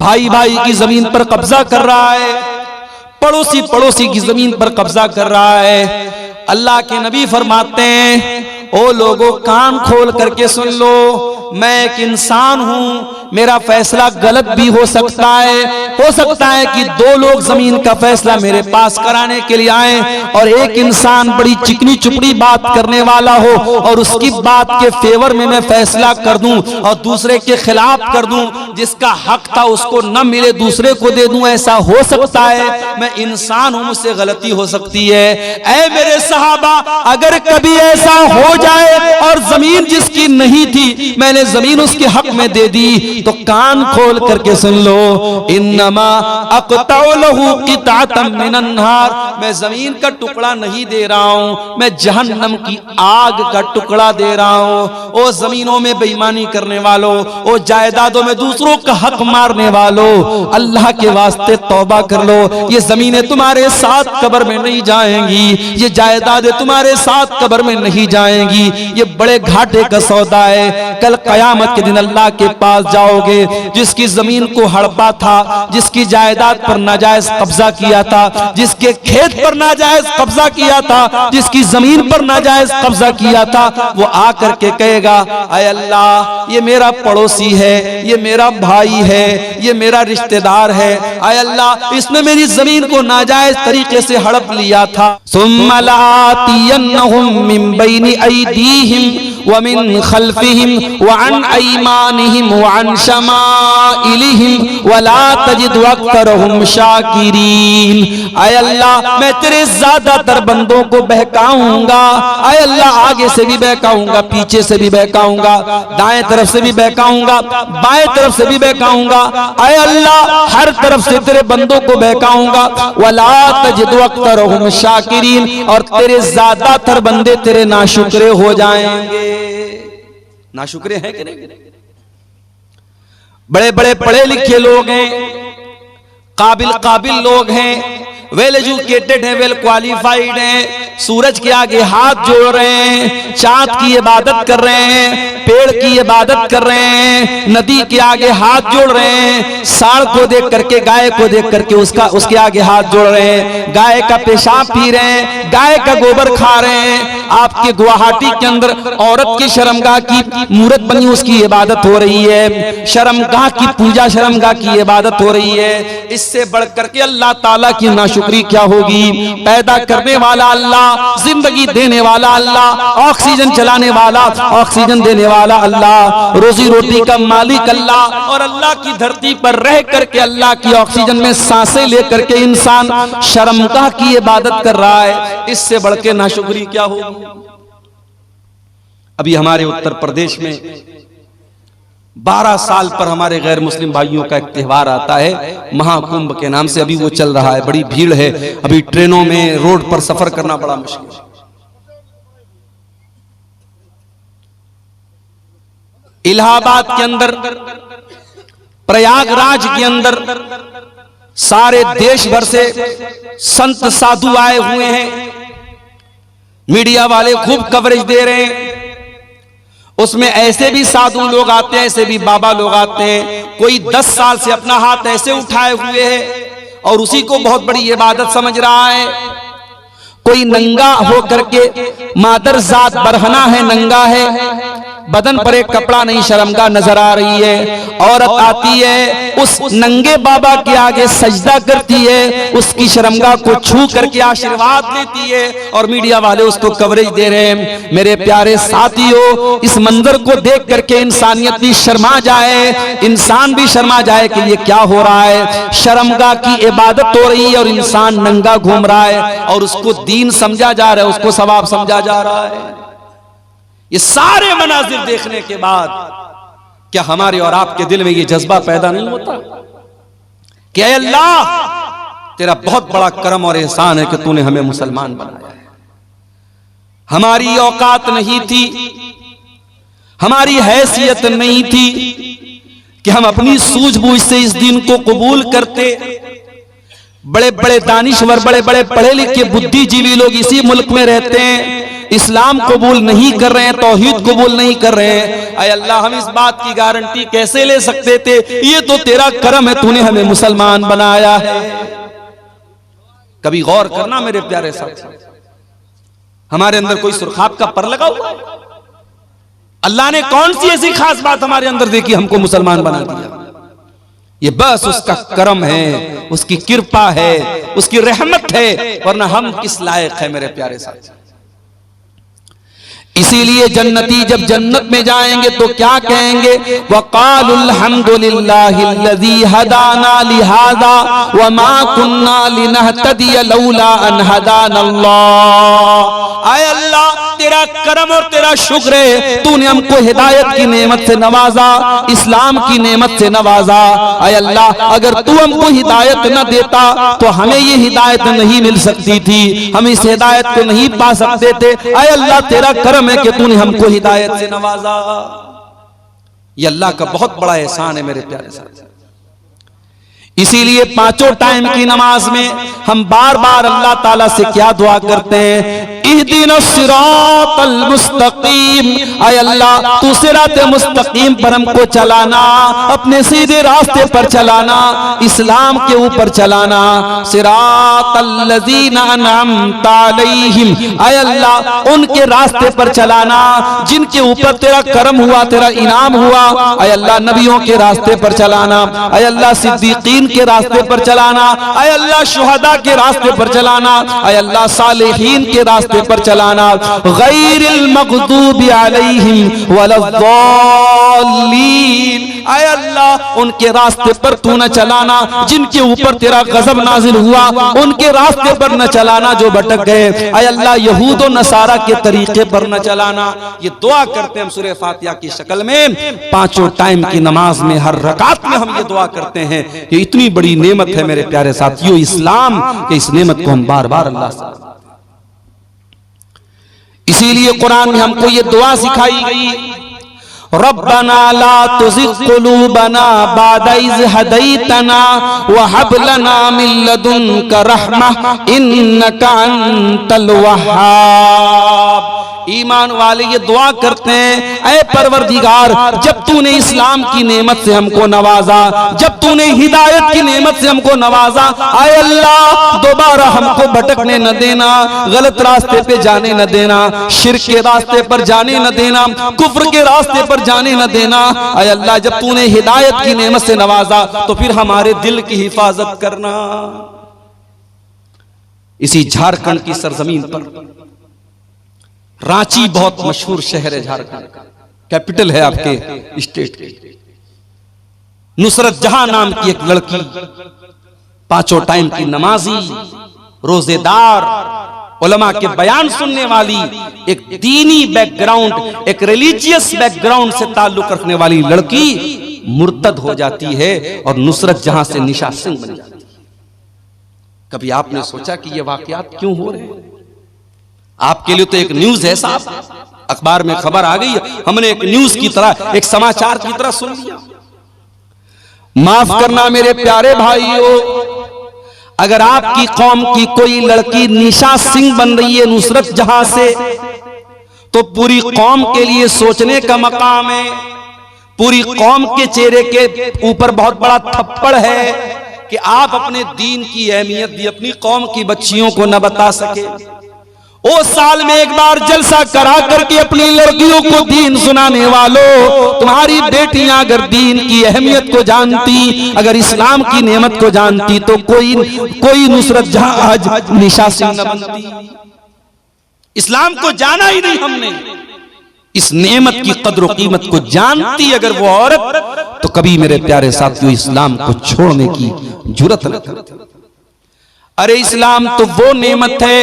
भाई भाई की जमीन पर कब्जा कर रहा है, पड़ोसी पड़ोसी की जमीन पर कब्जा कर रहा है। अल्लाह के नबी फरमाते हैं, ओ लोगों कान खोल करके सुन लो, मैं एक इंसान हूं, मेरा फैसला गलत भी हो सकता है कि दो लोग जमीन का फैसला मेरे पास कराने के लिए आए और एक इंसान बड़ी चिकनी चुपड़ी बात करने वाला हो और उसकी बात के फेवर में मैं फैसला कर दूं और दूसरे के खिलाफ कर दूं, जिसका हक था उसको न मिले दूसरे को दे दूं, ऐसा हो सकता है। मैं इंसान हूं, मुझसे गलती हो सकती है। ऐ मेरे सहाबा, अगर कभी ऐसा हो जाए और जमीन जिसकी नहीं थी मैंने जमीन उसके हक में दे दी, तो कान खोल करके सुन लो, इन्नमा अक़तउ लहू क़िताअतम मिनन नार, मैं जमीन का टुकड़ा नहीं दे रहा हूं, मैं जहन्नम की आग का टुकड़ा दे रहा हूं। ओ जमीनों में बेईमानी करने वालों, ओ जायदादों में दूसरों का हक मारने वालों, अल्लाह के वास्ते तौबा कर लो। ये जमीनें तुम्हारे साथ कब्र में नहीं जाएंगी, ये जायदादें तुम्हारे साथ कब्र में नहीं जाएंगी, ये बड़े घाटे का सौदा है। कल कयामत के दिन अल्लाह के पास जाओगे, जिसकी जमीन को हड़पा था, जिसकी जायदाद पर नाजायज कब्जा किया था, जिसके खेत पर नाजायज कब्जा किया था, जिसकी जमीन पर नाजायज कब्जा किया था, वो आकर के कहेगा, आय अल्लाह ये मेरा पड़ोसी है, ये मेरा भाई है, ये मेरा रिश्तेदार है, आय अल्लाह इसने मेरी जमीन को नाजायज तरीके से हड़प लिया था। सुम्मा लातियन्नहुम मिन बैनि अयदीहिम व मिन खल्फिहिम व अन अयमानिहिम व अन शमाइलिहिम व ला तजिदु अक्तरहुम शाकिरीन। आय अल्लाह मैं तेरे ज्यादातर बंदों को बहकाऊंगा, आय अल्लाह आगे से भी बहकाऊंगा, पीछे से भी बहकाऊंगा, दाएं तरफ से भी बहकाऊंगा, बाएं तरफ से भी बहकाऊंगा, आय अल्लाह हर तरफ से तेरे बंदों को बहकाऊंगा। वला तजिदु अक्तरहुम शाकिरीन, और तेरे ज्यादातर बंदे तेरे नाशुक्रे हो जाएंगे। नाशुक्रे हैं कि नहीं? बड़े बड़े पढ़े लिखे लोग हैं, काबिल लोग हैं, वेल एजुकेटेड हैं, वेल क्वालिफाइड हैं, सूरज के आगे हाथ जोड़ रहे हैं, चांद की इबादत कर रहे हैं, पेड़ की इबादत कर रहे हैं, नदी के आगे हाथ जोड़ रहे हैं, सांड को देख करके, गाय को देख करके उसके आगे हाथ जोड़ रहे हैं, गाय का पेशाब पी रहे हैं, गाय का गोबर खा रहे हैं। आपके गुवाहाटी के अंदर औरत की शर्मगाह की मूर्त बनी, उसकी इबादत हो रही है, शर्मगाह की पूजा, शर्मगाह की इबादत हो रही है। इससे बढ़ करके अल्लाह ताला की नाशुक्री क्या होगी? पैदा करने वाला अल्लाह, जिंदगी देने वाला अल्लाह, ऑक्सीजन चलाने वाला, ऑक्सीजन देने वाला अल्लाह, रोजी रोटी का मालिक अल्लाह, और अल्लाह की धरती पर रह करके अल्लाह की ऑक्सीजन में सांसें लेकर के इंसान शर्मगाह की इबादत कर रहा है। इससे बढ़ के नाशुक्री क्या होगी? अभी हमारे उत्तर प्रदेश में 12 साल पर हमारे गैर मुस्लिम भाइयों का एक त्योहार आता है, महाकुंभ के नाम से। अभी वो चल रहा है, बड़ी भीड़ है, अभी ट्रेनों में, रोड पर सफर करना बड़ा मुश्किल है। इलाहाबाद के अंदर, प्रयागराज के अंदर सारे देश भर से संत साधु आए हुए हैं, मीडिया वाले खूब कवरेज दे रहे हैं। उसमें ऐसे भी साधु लोग आते हैं, ऐसे भी बाबा लोग आते हैं। कोई 10 साल से अपना हाथ ऐसे उठाए हुए है और उसी को बहुत बड़ी इबादत समझ रहा है। कोई नंगा हो करके, मादर जात बरहना है, नंगा है, बदन पर एक कपड़ा नहीं, शर्मगाह नजर आ रही है। औरत आती है, उस नंगे बाबा के आगे सजदा करती है, उसकी शर्मगाह को छू करके आशीर्वाद लेती है और मीडिया वाले उसको कवरेज दे रहे हैं। मेरे प्यारे साथियों, इस मंजर को देख करके इंसानियत भी शर्मा जाए, इंसान भी शर्मा जाए कि ये क्या हो रहा है। शर्मगाह की इबादत हो रही है और इंसान नंगा घूम रहा है और उसको दीन समझा जा रहा है, उसको सवाब समझा जा रहा है। ये सारे मनाजिर देखने के बाद क्या हमारे और आपके दिल में ये जज्बा पैदा नहीं होता कि ऐ अल्लाह, तेरा बहुत बड़ा करम और एहसान है कि तूने हमें मुसलमान बनाया है। हमारी औकात नहीं थी, हमारी हैसियत नहीं थी कि हम अपनी सूझबूझ से इस दीन को कबूल करते। बड़े बड़े दानिश्वर, बड़े बड़े पढ़े लिखे बुद्धिजीवी लोग इसी मुल्क में रहते हैं, इस्लाम कबूल नहीं कर रहे हैं, तौहीद कबूल नहीं कर रहे हैं। अय अल्लाह, हम इस बात की गारंटी कैसे ले सकते थे? ये तो तेरा करम है, तूने हमें मुसलमान बनाया है। कभी गौर करना मेरे प्यारे साथी, हमारे अंदर कोई सुरखाब का पर लगा हुआ? अल्लाह ने कौन सी ऐसी खास बात हमारे अंदर देखी हमको मुसलमान बना दिया? ये बस उसका करम है, उसकी कृपा है, उसकी रहमत है, वरना हम किस लायक है मेरे प्यारे साथी। इसीलिए जन्नती जब जन्नत में जाएंगे तो क्या कहेंगे? वक़ालुल हम्दुलिल्लाहिल्लज़ी हदाना लिहाज़ा वमा कुन्ना लिनहतदिय लौला अन हदानल्लाह। आय अल्लाह, तेरा करम और तेरा शुक्र है, तूने हमको हिदायत की नेमत से नवाजा, इस्लाम की नेमत से नवाजा। आय अल्लाह, अगर तू हमको हिदायत न देता तो हमें ये हिदायत नहीं मिल सकती थी, हम इस हिदायत को नहीं पा सकते थे। आय अल्लाह, तेरा करम है कि तूने हमको हिदायत से नवाजा। ये अल्लाह का बहुत बड़ा एहसान है मेरे प्यारे साथी। इसीलिए पांचों टाइम की नमाज में हम बार बार अल्लाह ताला से क्या दुआ करते हैं? इहदिनस सिरातल मुस्तकीम। आय अल्लाह, तू सिरात मुस्तकीम पर हमको चलाना, अपने सीधे रास्ते पर चलाना, इस्लाम के ऊपर चलाना। सिरातल लज़ीना अनअमता अलैहिम। आय अल्लाह, उनके रास्ते पर चलाना जिनके ऊपर तेरा करम हुआ, तेरा इनाम हुआ। आय अल्लाह, नबियों के रास्ते पर चलाना। आय अल्लाह, सिद्दीकीन के रास्ते पर चलाना। आय अल्लाह, शुहदा के रास्ते पर चलाना। आय अल्लाह, सालिहीन के रास्ते पर चलाना। गैरिल मग़दूबि अलैहिम वलद्दाल्लीन। आय अल्लाह, उनके रास्ते पर तू न चलाना जिनके ऊपर तेरा गजब नाजिल हुआ, उनके रास्ते पर न चलाना जो भटक गए। आय अल्लाह, यहूद और नसारा के तरीके पर न चलाना। ये दुआ करते हैं हम सूरह फातिहा की शक्ल में, पांचों टाइम की नमाज में हर रकात में हम ये दुआ करते हैं। ये इतनी बड़ी नेमत है मेरे प्यारे साथियों इस्लाम, कि इस नेमत को हम बार बार अल्लाह से, इसीलिए कुरान में हमको ये दुआ सिखाई गई, रब्बना ला तुज़िग़ क़ुलूबना बअद इज़ हदैतना व हब लना मिन लदुनका रहमह इन्नका अंतल वह्हाब। ईमान वाले ये दुआ करते हैं, ऐ परवरदिगार, जब तूने इस्लाम की नेमत से हमको नवाजा, जब तूने हिदायत की नेमत से हमको नवाजा, आय अल्लाह, दोबारा हमको भटकने न देना, गलत रास्ते पे जाने न देना, शिर्क के रास्ते पर जाने न देना, कुफ्र के रास्ते पर जाने न देना। आय अल्लाह, जब तूने हिदायत की नेमत से नवाजा तो फिर हमारे दिल की हिफाजत करना। इसी झारखंड की सरजमीन पर, रांची बहुत मशहूर शहर है, झारखंड कैपिटल है आपके स्टेट की, नुसरत जहां नाम की एक लड़की, पांचों टाइम की नमाजी, रोजेदार, उलमा के बयान सुनने वाली, एक दीनी बैकग्राउंड, एक रिलीजियस बैकग्राउंड से ताल्लुक रखने वाली लड़की मुर्तद हो जाती है और नुसरत जहां से निशा सिंह बन जाती है। कभी आपने सोचा कि ये वाकयात क्यों हो रहे हैं? आपके लिए तो एक न्यूज है साहब, अखबार में खबर आ गई, हमने एक न्यूज की तरह, एक समाचार की तरह सुन लिया। माफ करना मेरे प्यारे भाइयों, अगर आपकी कौम की कोई लड़की निशा सिंह बन रही है नुसरत जहां से, तो पूरी कौम के लिए सोचने का मकाम है। पूरी कौम के चेहरे के ऊपर बहुत बड़ा थप्पड़ है कि आप अपने दीन की अहमियत भी अपनी कौम की बच्चियों को न बता सके। ओ साल में एक बार जलसा करा करके अपनी लड़कियों को दीन सुनाने वालों, तुम्हारी बेटियां अगर दीन की अहमियत को जानती, अगर इस्लाम की नेमत को जानती, तो कोई नुसरत जहां आज निशा सिंह न बनती। इस्लाम को जाना ही नहीं हमने, इस नेमत की कद्र कीमत को जानती अगर वो औरत, तो कभी मेरे प्यारे साथियों इस्लाम को छोड़ने की जुर्रत न करती। अरे इस्लाम तो वो नेमत है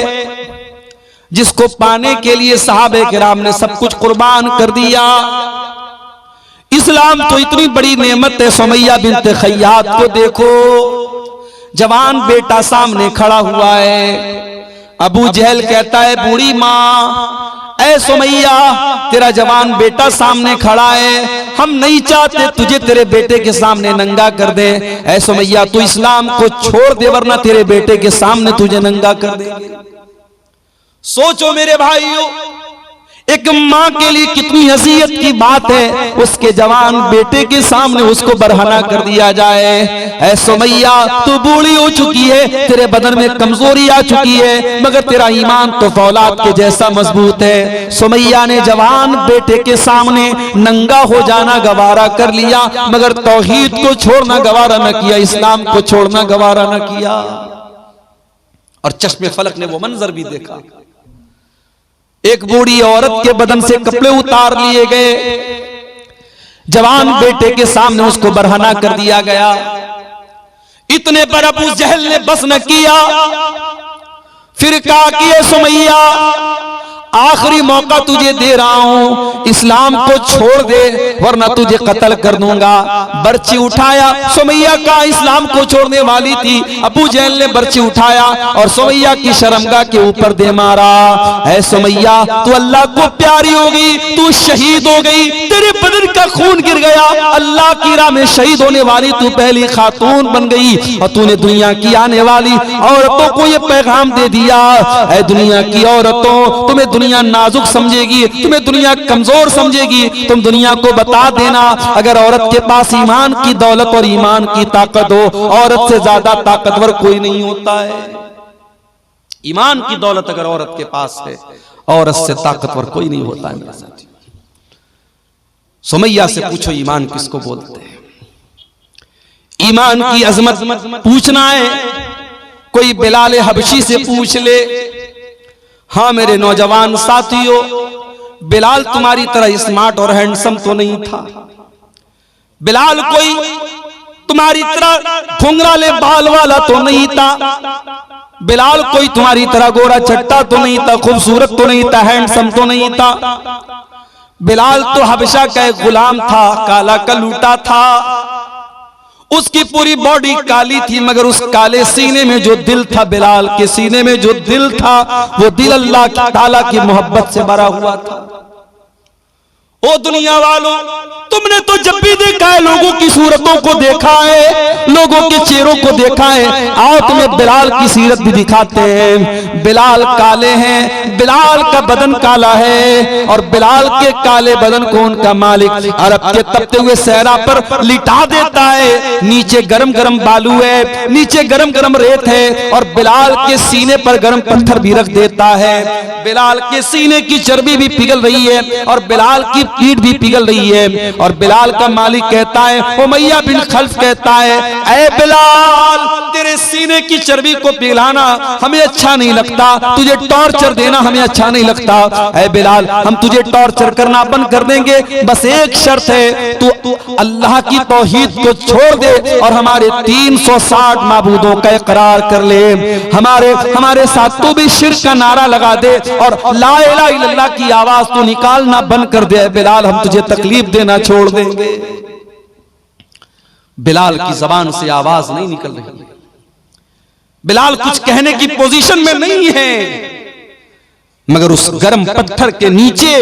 जिसको पाने के लिए सहाबे किराम ने सब कुछ कुर्बान कर दिया। इस्लाम तो इतनी बड़ी नेमत है, सुमैया बिन्त खय्यात को देखो, जवान बेटा सामने खड़ा हुआ है, अबू जहल कहता है बूढ़ी माँ, ऐ सुमैया तेरा जवान बेटा सामने खड़ा है, हम नहीं चाहते तुझे तेरे बेटे के सामने नंगा कर दे। ऐ सुमैया तू इस्लाम को छोड़ दे वरना तेरे बेटे के सामने तुझे नंगा कर देंगे। सोचो मेरे भाइयों, एक माँ के लिए कितनी अज़ियत की बात है, उसके जवान बेटे के सामने उसको बरहना कर दिया जाए। ऐ सुमैया तू बूढ़ी हो चुकी है, तेरे बदन में कमजोरी आ चुकी है, मगर तेरा ईमान तो फौलाद के जैसा मजबूत है। सुमैया ने जवान बेटे के सामने नंगा हो जाना गवारा कर लिया, मगर तौहीद को छोड़ना गवारा न किया, इस्लाम को छोड़ना गवारा न किया। और चश्मे फलक ने वो मंजर भी देखा, एक बूढ़ी औरत के बदन से कपड़े उतार लिए गए, जवान बेटे के सामने उसको बरहना कर दिया गया। इतने पर अबू जहल ने बस न किया, फिर कहा कि ये सुमैया आखिरी मौका तुझे दे रहा हूं, इस्लाम को छोड़ दे वरना तुझे कत्ल कर दूंगा। बर्ची उठाया, सुमैया का इस्लाम को छोड़ने वाली थी, अबू जहल ने बर्ची उठाया और सुमैया की शर्मगाह के ऊपर दे मारा। ऐ सुमैया तू अल्लाह को प्यारी हो गई, तू शहीद हो गई, तेरे बदन का खून गिर गया, अल्लाह की राह में शहीद होने वाली तू पहली खातून बन गई। और तूने दुनिया की आने वाली औरतों को यह पैगाम दे दिया, ऐ दुनिया की औरतों तुम्हें दुनिया नाजुक समझेगी, तुम्हें दुनिया कमजोर समझेगी, तुम दुनिया को बता देना अगर औरत के पास ईमान की दौलत और ईमान की ताकत हो, औरत से ज्यादा ताकतवर कोई नहीं होता है। ईमान की दौलत अगर औरत के पास है, औरत से ताकतवर कोई नहीं होता है। मेरे साथी सुमैया से पूछो ईमान किसको बोलते हैं? ईमान की अजमत पूछना है, कोई बिलाल हबशी से पूछ ले। हाँ मेरे नौजवान साथियों, बिलाल तुम्हारी तरह स्मार्ट और हैंडसम तो नहीं था, बिलाल कोई तुम्हारी तरह घुंघराले बाल वाला तो नहीं था, बिलाल कोई तुम्हारी तरह गोरा चट्टा तो नहीं था, खूबसूरत तो नहीं था, हैंडसम तो नहीं था। बिलाल तो हबशा का एक गुलाम था, काला कलूटा था, उसकी पूरी बॉडी काली थी, मगर उस काले सीने में जो दिल था, बिलाल के सीने में जो दिल था, वो दिल अल्लाह ताला की मोहब्बत से भरा हुआ था। ओ दुनिया वालों, तुमने तो जब भी देखा है लोगों की सूरतों को देखा है, लोगों के चेहरों को देखा है, आओ तुम्हें बिलाल की सीरत भी दिखाते हैं। बिलाल काले हैं, बिलाल का बदन काला है, और बिलाल के काले बदन को उनका मालिक अरब के तपते हुए सहरा पर लिटा देता है। नीचे गरम गरम बालू है, नीचे गरम गरम रेत है, और बिलाल के सीने पर गरम पत्थर भी रख देता है। बिलाल के सीने की चर्बी भी पिघल रही है और बिलाल की पीठ भी पिघल रही है। और बिलाल का मालिक कहता है, उमैया बिन खल्फ कहता है, ऐ बिलाल तेरे सीने की चर्बी को पिघलाना हमें अच्छा नहीं लगता, तुझे टॉर्चर देना हमें अच्छा नहीं लगता। ऐ बिलाल हम तुझे टॉर्चर करना बंद कर देंगे, बस एक शर्त है, तू अल्लाह की तौहीद को छोड़ दे और हमारे 360 माबूदों का इकरार कर ले, हमारे साथ तू भी शिर्क का नारा लगा दे और ला इलाहा इल्लल्लाह की आवाज तू निकालना बंद कर दे। बिलाल हम तुझे तकलीफ देना छोड़ देंगे। बिलाल की जबान से आवाज नहीं निकल रही, बिलाल कुछ कहने की पोजीशन में नहीं है, मगर उस गर्म पत्थर के नीचे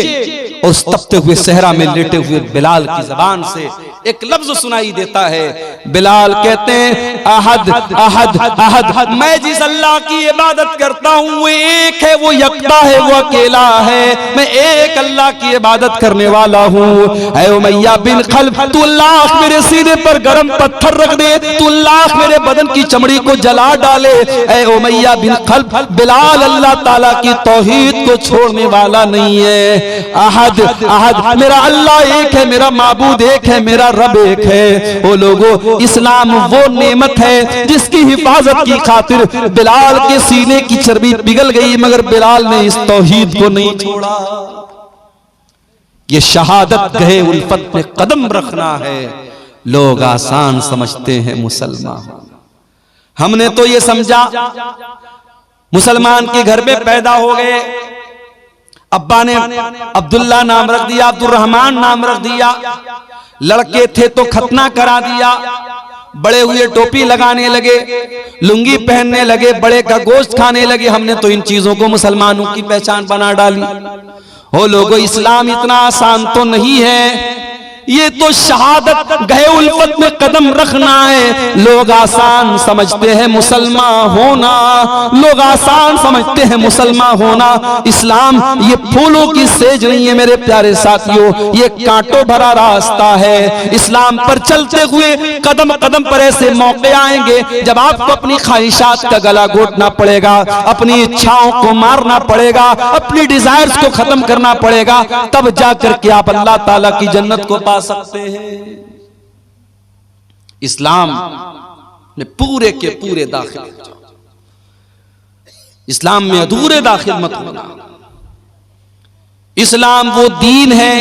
उस तपते हुए सहरा में लेटे हुए बिलाल की जबान से एक लफ्ज सुनाई देता है। बिलाल कहते हैं, अहद अहद अहद, मैं जिस अल्लाह की इबादत करता हूं वो एक है, वो यकता है, वो अकेला है, मैं एक अल्लाह की इबादत करने वाला हूं। ऐ उमैया बिन खल्फ तू लाख मेरे सीने पर गरम पत्थर रख दे, तू लाख मेरे बदन की चमड़ी को जला डाले, ऐ उमैया बिन खल्फ बिलाल अल्लाह ताला की तौहीद को छोड़ने वाला नहीं है। अहद अहद, मेरा अल्लाह एक है, मेरा माबूद एक है, मेरा रब एक है। ओ लोगों, इस्लाम वो नेमत है जिसकी हिफाजत की खातिर बिलाल के सीने की चर्बी पिघल गई, मगर बिलाल ने इस तौहीद को नहीं छोड़ा। ये शहादत गए उल्फत पे कदम रखना है। लोग आसान समझते हैं मुसलमान, हमने तो ये समझा मुसलमान के घर में पैदा हो गए, अब्बा ने अब्दुल्ला नाम रख दिया, अब्दुर्रहमान नाम रख दिया, लड़के थे तो खतना करा दिया, बड़े हुए टोपी लगाने लगे, लुंगी पहनने लगे, बड़े का गोश्त खाने लगे। हमने तो इन चीजों को मुसलमानों की पहचान बना डाली। हो लोगों, इस्लाम इतना आसान तो नहीं है ये तो शहादत गए उल्फत में कदम रखना है। लोग आसान समझते हैं मुसलमान होना, लोग आसान समझते हैं मुसलमान होना। इस्लाम ये फूलों की सेज नहीं है मेरे प्यारे साथियों, ये कांटों भरा रास्ता है। इस्लाम पर चलते हुए कदम कदम पर ऐसे मौके आएंगे जब आपको अपनी ख्वाहिशात का गला घोटना पड़ेगा, अपनी इच्छाओं को मारना पड़ेगा, अपनी डिजायर्स को खत्म करना पड़ेगा, तब जाकर के आप अल्लाह ताला की जन्नत को पा सकते हैं। इस्लाम में पूरे के पूरे दाखिल हो जाओ, इस्लाम में अधूरे दाखिल मत होना। इस्लाम वो दीन है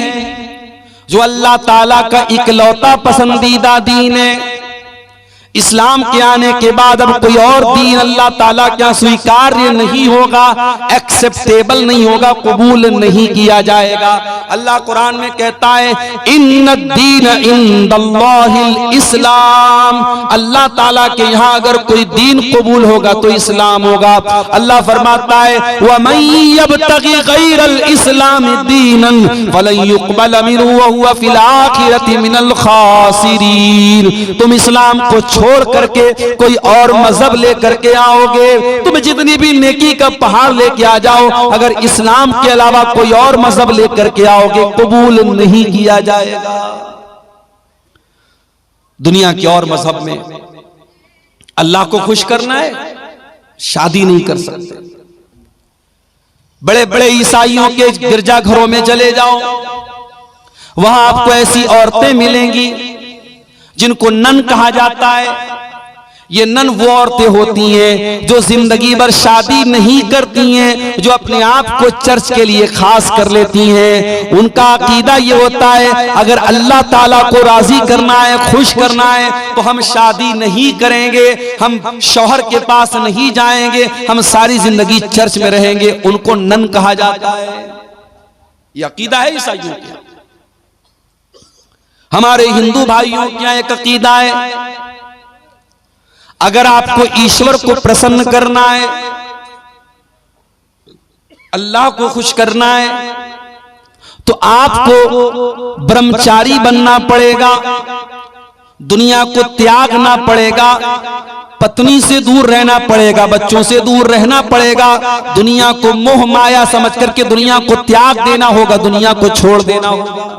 जो अल्लाह ताला का इकलौता पसंदीदा दीन है। इस्लाम के आने के बाद अब कोई और दीन अल्लाह ताला क्या स्वीकार्य नहीं होगा, एक्सेप्टेबल नहीं होगा, कबूल नहीं किया जाएगा। अल्लाह कुरान में कहता है इन्नद्दीन इंदल्लाहिल इस्लाम, अल्लाह ताला के यहाँ अगर कोई दीन कबूल होगा तो इस्लाम होगा। अल्लाह फरमाता है वमन यब्तगी गैरल इस्लाम दीनन फलन युक़बल मिन्हु व हुवा फिल आखिरति मिनल खासिरीन। तुम इस्लाम को छोड़ करके कोई और मजहब लेकर के आओगे, तुम जितनी भी नेकी का पहाड़ लेके आ जाओ, अगर इस्लाम के अलावा कोई और मजहब लेकर के आओगे कबूल नहीं किया जाएगा। दुनिया के और मजहब में अल्लाह को खुश करना है, शादी नहीं कर सकते। बड़े बड़े ईसाइयों के गिरजाघरों में चले जाओ, वहां आपको ऐसी औरतें मिलेंगी जिनको नन कहा जाता है। ये नन वो औरतें होती हैं जो जिंदगी भर शादी नहीं करती हैं, जो अपने आप को चर्च के लिए खास कर लेती हैं। उनका अकीदा ये होता है अगर अल्लाह ताला को राजी करना है, खुश करना है, तो हम शादी नहीं करेंगे, हम शौहर के पास नहीं जाएंगे, हम सारी जिंदगी चर्च में रहेंगे। उनको नन कहा जाता है। ये अकीदा है ईसाइयों का। हमारे हिंदू भाइयों के यहाँ एक अकीदा है अगर आपको ईश्वर को प्रसन्न करना है, अल्लाह को खुश करना है, तो आपको ब्रह्मचारी बनना पड़ेगा, दुनिया को त्यागना पड़ेगा, पत्नी से दूर रहना पड़ेगा, बच्चों से दूर रहना पड़ेगा, दुनिया को मोह माया समझ करके दुनिया को त्याग देना होगा, दुनिया को छोड़ देना होगा।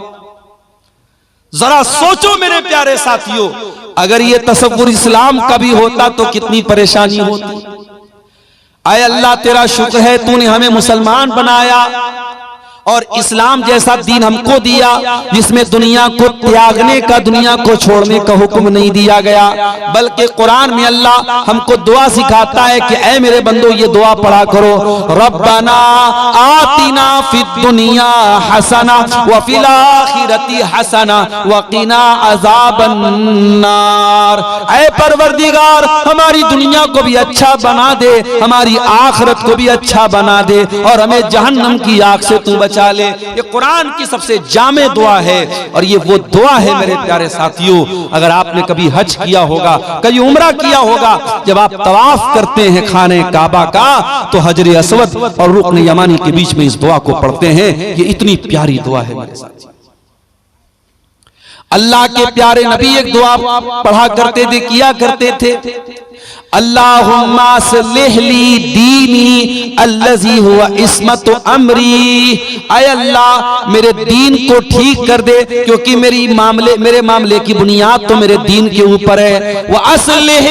जरा सोचो मेरे प्यारे साथियों, अगर ये तसव्वुर इस्लाम का भी होता तो कितनी परेशानी होती। आए अल्लाह तेरा शुक्र है तूने हमें मुसलमान बनाया और इस्लाम जैसा दीन हमको दिया जिसमें दुनिया को त्यागने का, दुनिया को छोड़ने का हुक्म नहीं दिया गया, बल्कि कुरान में अल्लाह हमको दुआ सिखाता है कि ऐ मेरे बंदो ये दुआ पढ़ा करो, रब्बना आतिना फिद दुनिया हसना व फिल आखिरती हसना व क़िना अज़ाबन नार। ऐ परवरदिगार हमारी दुनिया को भी अच्छा बना दे, हमारी आखिरत को भी अच्छा बना दे और हमें जहन्नम की आग से तू बचा ले। ये कुरान की सबसे जामे दुआ है और ये वो दुआ है मेरे प्यारे साथियों। अगर आपने कभी हज किया होगा, कभी उम्रा किया होगा, जब आप तवाफ करते हैं खाने काबा का तो हजर अस्वद और रुकन यमानी के बीच में इस दुआ को पढ़ते हैं। ये इतनी प्यारी दुआ है मेरे साथियों। अल्लाह के प्यारे नबी एक दुआ पढ़ा करते थे, किया करते थे, अल्लाहुम्मा अस्लिह ली दीनी अल्लज़ी हुवा इस्मत अमरी। आय अल्लाह मेरे दीन को ठीक कर दे क्योंकि मेरे मामले की बुनियाद तो मेरे दीन के ऊपर है। व अस्लिह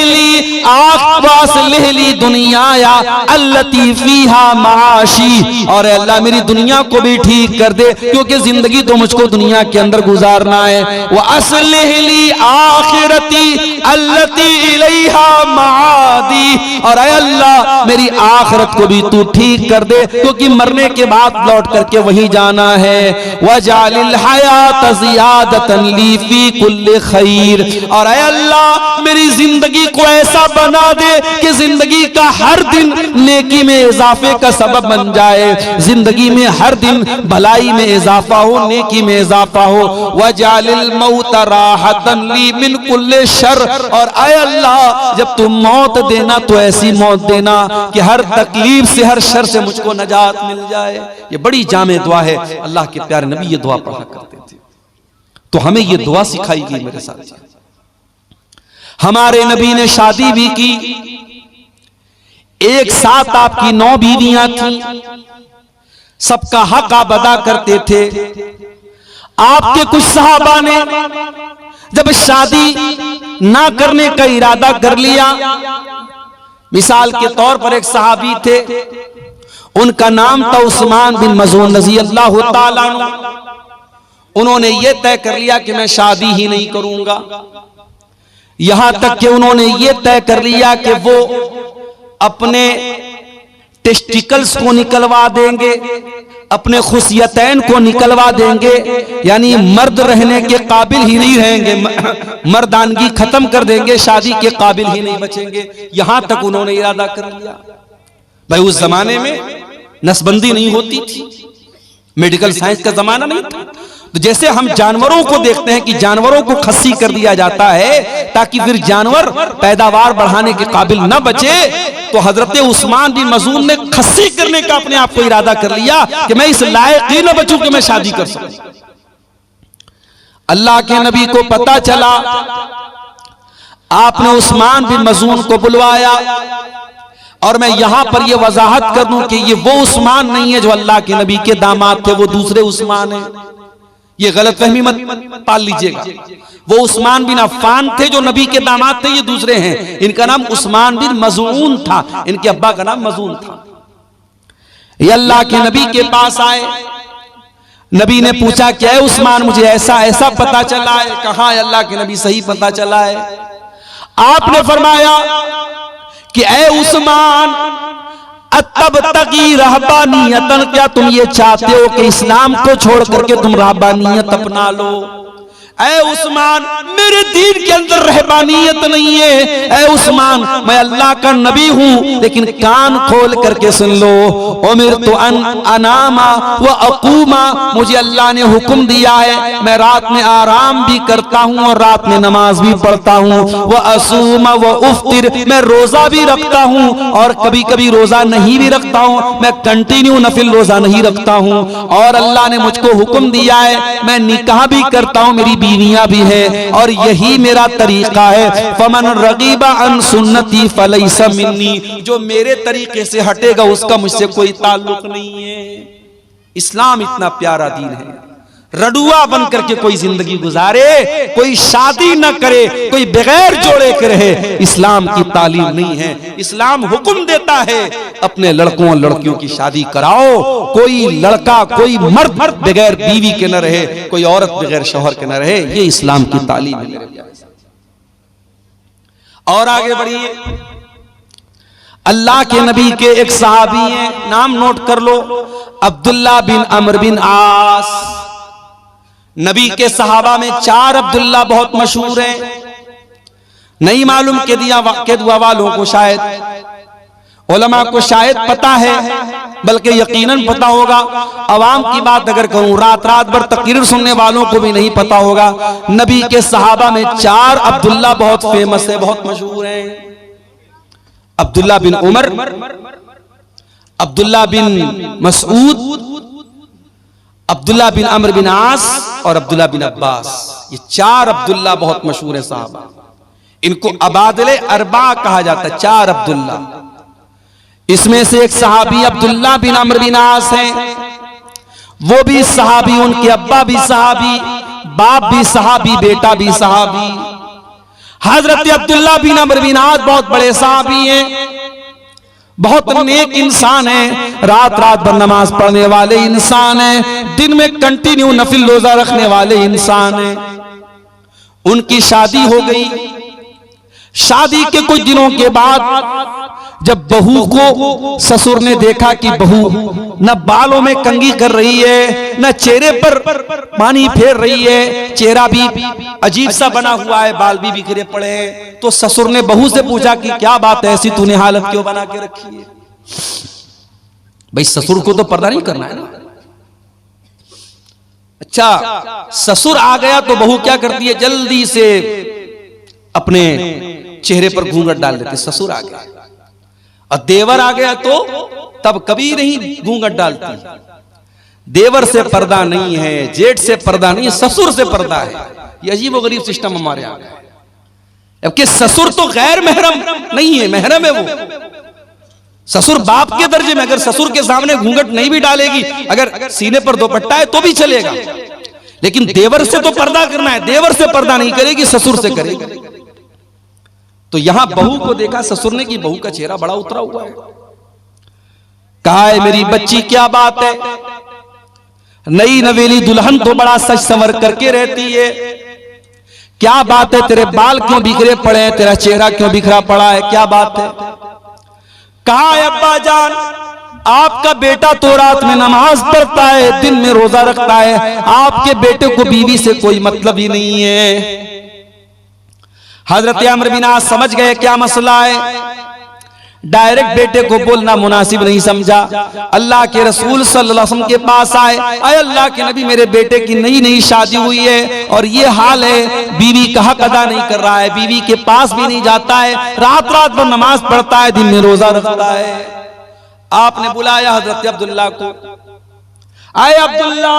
ली दुनियाया अल्लती फीहा माशी, और अल्लाह मेरी दुनिया को भी ठीक कर दे क्योंकि जिंदगी तो मुझको दुनिया के अंदर गुजारना है। व अस्लिह ली आखिरती अल्लती इलैहा मादी, और ऐ अल्लाह मेरी आखिरत को भी तू ठीक कर दे क्योंकि मरने के बाद लौट करके वहीं जाना है। वजालिल हयात ज़ियादतन ली फी कुल्ली खैर, और ऐ अल्लाह मेरी जिंदगी को ऐसा बना दे कि जिंदगी का हर दिन नेकी में इजाफे का सबब बन जाए, जिंदगी में हर दिन भलाई में इजाफा हो, नेकी में इजाफा हो। वजालिल मौत राहतन ली मिन कुल्ली शर, और ऐ अल्लाह जब तुम मौत देना तो ऐसी मौत देना कि हर तकलीफ से, हर शर से मुझको नजात मिल जाए। ये बड़ी जामे दुआ है। अल्लाह के प्यारे नबी ये दुआ पढ़ा करते थे। तो हमें ये दुआ सिखाई गई मेरे साथ। हमारे नबी ने शादी भी की, एक साथ आपकी 9 बीवियां थी, सबका हक आप अदा करते थे। आपके कुछ सहाबा ने जब शादी ना करने का इरादा कर लिया, मिसाल के तौर पर एक सहाबी थे, उनका नाम था उस्मान बिन मज़ून रज़ी अल्लाह ताला अन्हु। उन्होंने ये तय कर लिया कि मैं शादी ही नहीं करूंगा। यहां तक कि उन्होंने ये तय कर लिया कि वो अपने टेस्टिकल्स को निकलवा देंगे, अपने खुशियतैन को निकलवा देंगे, यानी मर्द रहने के काबिल ही नहीं रहेंगे, मर्दानगी खत्म कर देंगे, शादी के काबिल ही नहीं बचेंगे। यहां तक उन्होंने इरादा कर लिया। भाई उस जमाने में नसबंदी नहीं होती थी, मेडिकल साइंस का जमाना नहीं था। तो जैसे हम जानवरों को देखते हैं कि जानवरों को खस्सी कर दिया जाता है ताकि फिर जानवर पैदावार बढ़ाने के काबिल न बचे, तो हजरत उस्मान बिन मज़ून ने खस्सी करने का अपने आप को इरादा कर लिया कि मैं इस लायक ही न बचूं कि मैं शादी कर सकूं। अल्लाह के नबी को पता चला, आपने उस्मान बिन मज़ून को बुलवाया। और मैं यहां पर यह वजाहत कर दूं कि ये वो उस्मान नहीं है जो अल्लाह के नबी के दामाद थे, वो दूसरे उस्मान है। ये गलतफहमी मत पाल लीजिएगा। वो उस्मान बिन अफ़्फ़ान थे जो नबी के दामाद थे, ये दूसरे हैं। इनका नाम उस्मान बिन मज़ून था, इनके अब्बा का नाम मज़ून था। ये अल्लाह के नबी के पास आए, नबी ने पूछा क्या है उस्मान, मुझे ऐसा ऐसा पता चला है। कहा अल्लाह के नबी सही पता चला है। आपने फरमाया कि ऐ उस्मान, तब तकी रहबानियतन, क्या तुम ये चाहते हो कि इस्लाम को छोड़ करके तुम रहबानियत अपना लो? ऐ उस्मान, मेरे दीन के अंदर रहबानियत नहीं है। ऐ उस्मान, मैं अल्लाह का नबी हूं, लेकिन कान खोल करके सुन लो। उमिरतु अन अनामा व अकूमा, मुझे अल्लाह ने हुक्म दिया है मैं रात में आराम भी करता हूं और रात में नमाज भी पढ़ता हूं। व असूमा व उफ्तिर, मैं रोजा भी रखता हूं और कभी कभी रोजा नहीं भी रखता हूं, मैं कंटिन्यू नफिल रोजा नहीं रखता हूं। और अल्लाह ने मुझको हुक्म दिया है मैं निकाह भी करता हूं, मेरी बीवियां भी है, और यही मेरा तरीका है। फमन रगीबा अन सुन्नती फलैसा मिन्नी, जो मेरे तरीके से हटेगा उसका मुझसे कोई ताल्लुक नहीं है। इस्लाम इतना प्यारा दीन है, रडुआ बन करके कोई जिंदगी गुजारे, कोई शादी न करे, कोई बगैर जोड़े के रहे, इस्लाम की तालीम नहीं है। इस्लाम हुक्म देता है अपने लड़कों और लड़कियों की शादी कराओ। कोई लड़का, कोई मर्द बगैर बीवी के न रहे, कोई औरत बगैर शौहर के न रहे, ये इस्लाम की तालीम है मेरे प्यारे। और आगे बढ़िए, अल्लाह के नबी के एक सहाबी हैं, नाम नोट कर लो, अब्दुल्ला बिन अमर बिन आस। नबी के सहाबा में 4 अब्दुल्ला बहुत मशहूर हैं। नहीं मालूम के दुआ वालों को शायद, उलमा को शायद पता है, बल्कि यकीनन पता होगा। अवाम की बात अगर कहूं, रात रात भर तकरीर सुनने वालों को भी नहीं पता होगा। नबी के सहाबा में 4 अब्दुल्ला बहुत फेमस है, बहुत मशहूर हैं। अब्दुल्ला बिन उमर, अब्दुल्ला बिन मसऊद, अब्दुल्ला बिन अमर बिन आस और अब्दुल्ला बिन अब्बास। ये 4 अब्दुल्ला बहुत मशहूर है साहबा। इनको अबादिले अरबा कहा जाता है, 4 अब्दुल्ला। इसमें से एक सहाबी अब्दुल्ला बिन अमर बिन आस हैं, वो भी सहाबी, उनके अब्बा भी सहाबी, बाप भी सहाबी, बेटा भी सहाबी। हजरत अब्दुल्ला बिन अमर बिन आस बहुत बड़े सहाबी हैं, बहुत नेक इंसान है, रात रात भर नमाज पढ़ने वाले इंसान है, दिन में कंटिन्यू नफिल रोजा रखने वाले इंसान है। उनकी शादी हो गई। शादी के कुछ दिनों के बाद जब बहू को ससुर ने देखा कि बहू न बालों में कंघी कर रही है, न चेहरे पर पानी फेर रही है, चेहरा भी अजीब सा बना हुआ है, बाल भी बिखरे पड़े हैं, तो ससुर ने बहू से पूछा कि क्या बात है, ऐसी तूने हालत क्यों बना के रखी है? भाई ससुर को तो पर्दा नहीं करना है ना। अच्छा, ससुर आ गया तो बहू क्या करती है, जल्दी से अपने चेहरे पर घूंघट डाल देती। ससुर आ गया और देवर आ गया तो तब कभी नहीं घूंघट डालती। देवर से पर्दा नहीं है, जेठ से पर्दा नहीं, ससुर से पर्दा है। ये अजीब और गरीब सिस्टम हमारे यहाँ है। जबकि ससुर तो गैर महरम नहीं है, महरम है वो। ससुर बाप के दर्जे में, अगर ससुर के सामने घूंघट नहीं भी डालेगी, अगर सीने पर दुपट्टा है तो भी चलेगा, लेकिन देवर से तो पर्दा करना है। देवर से पर्दा नहीं करेगी, ससुर से करेगी। तो यहां बहू को देखा ससुर ने कि बहू का चेहरा बड़ा उतरा हुआ है। कहा है मेरी बच्ची क्या बात है, नई नवेली दुल्हन तो बड़ा सज संवर करके रहती है, क्या बात है, तेरे बाल क्यों बिखरे पड़े हैं, तेरा चेहरा क्यों बिखरा पड़ा है, क्या बात है। कहा है अब्बा जान, आपका बेटा तो रात में नमाज पढ़ता है, दिन में रोजा रखता है, आपके बेटे को बीवी से कोई मतलब ही नहीं है। हजरत अमर बिन आस समझ गए क्या मसला है, डायरेक्ट बेटे को बोलना मुनासिब नहीं समझा। अल्लाह के रसूल सल्लल्लाहु अलैहि वसल्लम के पास आए, अरे अल्लाह के नबी मेरे बेटे की नई नई शादी हुई है और ये हाल है, बीवी का हक अदा नहीं कर रहा है, बीवी के पास भी नहीं जाता है, रात रात भर नमाज पढ़ता है, दिन में रोजा रखता है। आपने बुलाया हजरत अब्दुल्लाह को, आए अब्दुल्ला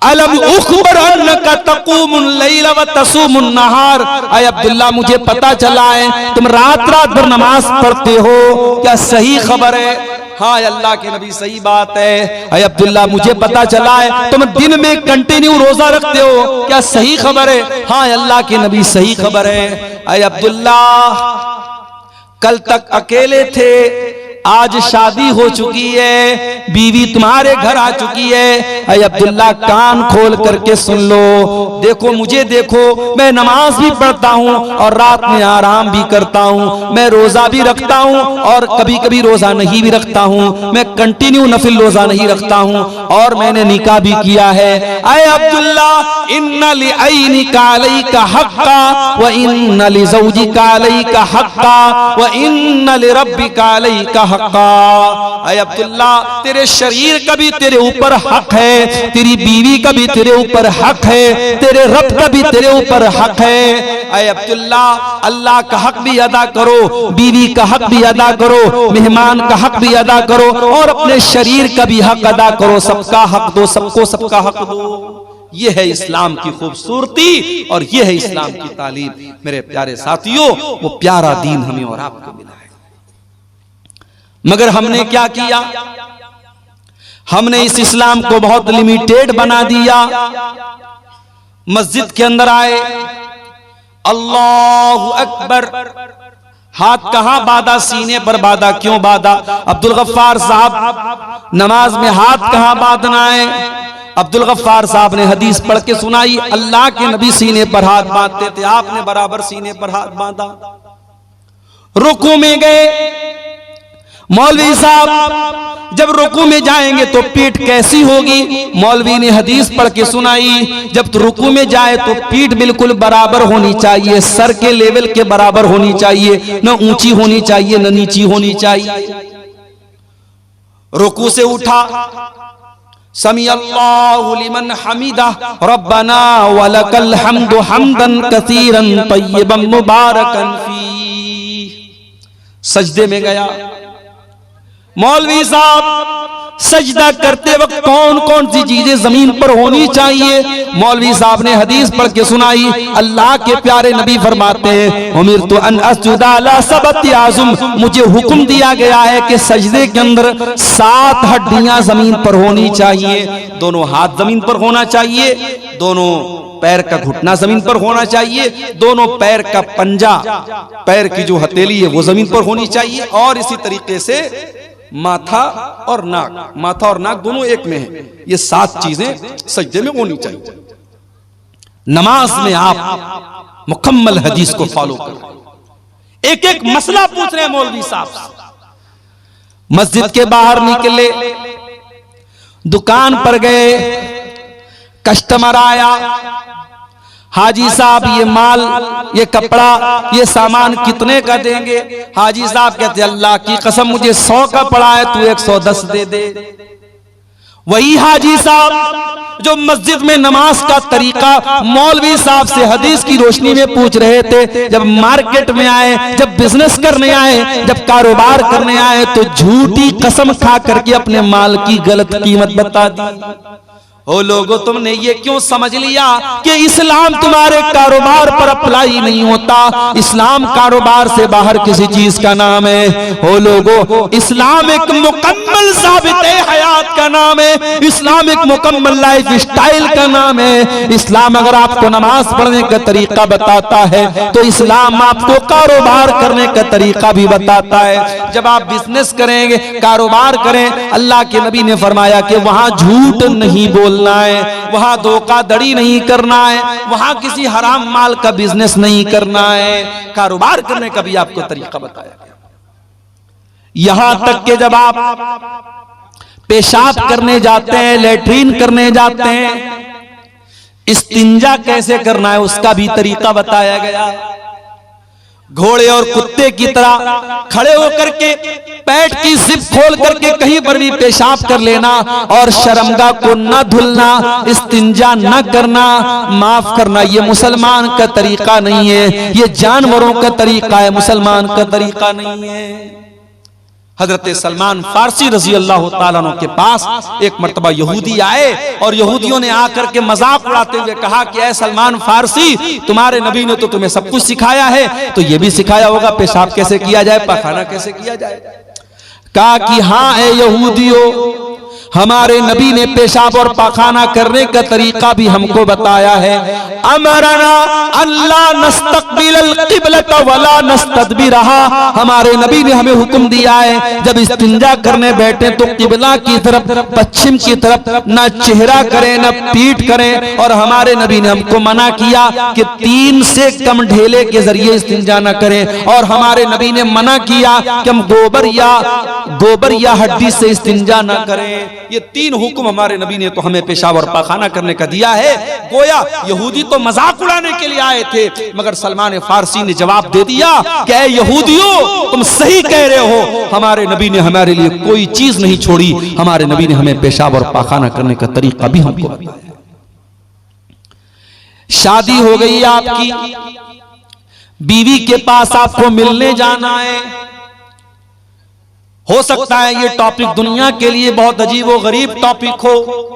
अलम उखबर अन्नका तक़ूमुल लैल व तसूमुन नहार, आए अब्दुल्ला मुझे पता चला है तुम रात रात भर नमाज पढ़ते हो, क्या सही खबर है। हाँ अल्लाह के नबी सही बात है। आए अब्दुल्ला मुझे पता चला है तुम दिन में कंटिन्यू रोजा रखते हो, क्या सही खबर है। हाँ अल्लाह के नबी सही खबर है। आए अब्दुल्ला कल तक अकेले थे, आज शादी हो चुकी है, बीवी तुम्हारे घर आ चुकी है। अरे अब्दुल्ला कान खोल करके सुन लो, देखो मुझे देखो, मैं नमाज भी पढ़ता हूँ और रात में आराम भी करता हूँ, मैं रोजा भी रखता हूँ और कभी कभी रोजा नहीं भी रखता हूँ, मैं कंटिन्यू नफिल रोजा नहीं रखता हूँ और मैंने निकाह भी किया है। अरे अब्दुल्ला इन्ना लिअयनिका अलैका हक्का व इन्ना लिज़ौजिका अलैका हक्का व इन्ना लिरब्बिका अलैका हक्का। अरे अब्दुल्ला तेरे शरीर का भी तेरे ऊपर हक है, तेरी बीवी का भी तेरे ऊपर हक है, तेरे रब का भी तेरे ऊपर हक है। अरे अब्दुल्ला अल्लाह का हक भी अदा करो, बीवी का हक भी अदा करो, मेहमान का हक भी अदा करो और अपने शरीर का भी हक अदा करो, सबका हक दो, सबको सबका हक दो। ये है इस्लाम की खूबसूरती और ये है इस्लाम की तालीम। मेरे प्यारे साथियों, वो प्यारा दीन हमें और आपको मिला है, मगर हमने क्या किया, हमने इस इस्लाम को बहुत लिमिटेड बना दिया। मस्जिद के अंदर आए, अल्लाहु अकबर, हाथ कहां बांधा, सीने पर बांधा, क्यों बांधा। अब्दुल गफ्फार साहब नमाज में हाथ कहां बांधना है, अब्दुल गफ्फार साहब ने हदीस पढ़ के सुनाई, अल्लाह के नबी सीने पर हाथ बांधते थे, आपने बराबर सीने पर हाथ बांधा। रुकू में गए, मौलवी साहब जब रुकू में जाएंगे तो पीठ कैसी होगी, मौलवी ने हदीस पढ़ के सुनाई, जब रुकू में जाए तो पीठ बिल्कुल बराबर होनी चाहिए, सर के लेवल के बराबर होनी चाहिए, न ऊंची होनी चाहिए न नीची होनी चाहिए। रुकू से उठा, समी अल्लाहु लिमन हमीदा रब्बना वलकल हम्दु हम्दन कसीरन तय्यबन मुबारकन फी। सजदे में गया, मौलवी साहब सजदा करते वक्त कौन कौन सी चीजें जमीन पर होनी चाहिए, मौलवी साहब ने हदीस पढ़ के सुनाई। अल्लाह के प्यारे नबी फरमाते हैं, उमिरतु अन अस्जुदा अला सबति आज़ुम, मुझे हुक्म दिया गया है कि सजदे के अंदर 7 हड्डियां जमीन पर होनी चाहिए, दोनों हाथ जमीन पर होना चाहिए, दोनों पैर का घुटना जमीन पर होना चाहिए, दोनों पैर का पंजा, पैर की जो हथेली है वो जमीन पर होनी चाहिए, और इसी तरीके से माथा और नाक, माथा और नाक दोनों एक में है। ये 7 चीजें सजदे में होनी चाहिए। नमाज में आप मुकम्मल हदीस को फॉलो करें। एक एक मसला पूछ रहे हैं मौलवी साहब। मस्जिद के बाहर निकले, दुकान पर गए, कस्टमर आया, हाजी साहब ये माल, ये कपड़ा, ये सामान कितने का देंगे। हाजी साहब कहते अल्लाह की कसम मुझे 100 का पड़ा है, तू 110 दे दे। वही हाजी साहब जो मस्जिद में नमाज का तरीका मौलवी साहब से हदीस की रोशनी में पूछ रहे थे, जब मार्केट में आए, जब बिजनेस करने आए, जब कारोबार करने आए, तो झूठी कसम खा करके अपने माल की गलत कीमत बता दी। ओ लोगों, तुमने ये क्यों समझ लिया कि इस्लाम तुम्हारे कारोबार पर अप्लाई नहीं होता? इस्लाम कारोबार से बाहर किसी चीज का नाम है। ओ लोगों, इस्लाम एक मुकम्मल ज़ाबिते हयात का नाम है। इस्लाम एक मुकम्मल लाइफ स्टाइल का नाम है। इस्लाम अगर आपको नमाज पढ़ने का तरीका बताता है तो इस्लाम आपको कारोबार करने का तरीका भी बताता है। जब आप बिजनेस करेंगे, कारोबार करें, अल्लाह के नबी ने फरमाया कि वहां झूठ नहीं बोलना है, वहां धोखाधड़ी नहीं करना है, वहां किसी हराम माल का बिजनेस नहीं करना है। कारोबार करने का भी आपको तरीका बताया गया। यहां तक कि जब आप पेशाब करने जाते हैं, लेट्रिन करने जाते हैं, इस्तिंजा कैसे करना है उसका भी तरीका बताया गया। घोड़े और कुत्ते की तरह खड़े होकर के पेट की जिप खोल करके कहीं पर भी पेशाब कर लेना और शर्मगाह को न धुलना, इस्तिंजा न करना, माफ करना, ये मुसलमान का तरीका नहीं है, ये जानवरों का तरीका है, मुसलमान का तरीका नहीं है। हजरत सलमान फारसी रजी अल्लाह ताला अन्हु के पास एक मर्तबा यहूदी आए और यहूदियों ने आकर के मजाक उड़ाते हुए कहा कि ऐ सलमान फारसी, तुम्हारे नबी ने तो तुम्हें सब कुछ सिखाया है, तो ये भी सिखाया होगा पेशाब कैसे किया जाए, पखाना कैसे किया जाए। कहा कि हाँ ए यहूदियों, हमारे नबी ने पेशाब और पाखाना करने का तरीका भी हमको बताया है। अमरना अल्लाह नस्तकबिल क़िबलत वला नस्तदबिरहा, हमारे नबी ने हमें हुक्म दिया है जब इस्तिंजा करने बैठे तो किबला की तरफ, पश्चिम की तरफ ना चेहरा करें न पीठ करें। और हमारे नबी ने हमको मना किया कि 3 से कम ढेले के जरिए इस्तिंजा न करें। और हमारे नबी ने मना किया कि हम गोबर या हड्डी से इस्तिंजा न करें। ये 3 हुक्म हमारे नबी ने तो हमें पेशाब और पाखाना करने का दिया है। गोया यहूदी तो मजाक उड़ाने के लिए आए थे, मगर सलमान फारसी ने जवाब दे दिया कि ऐ यहूदियों, तुम सही कह रहे हो, हमारे नबी ने हमारे लिए कोई चीज नहीं छोड़ी, हमारे नबी ने हमें पेशाब और पाखाना करने का तरीका भी हमको बताया। शादी हो गई आपकी, बीवी के पास आपको मिलने जाना है। हो सकता है ये टॉपिक दुनिया के लिए बहुत अजीब व गरीब टॉपिक हो,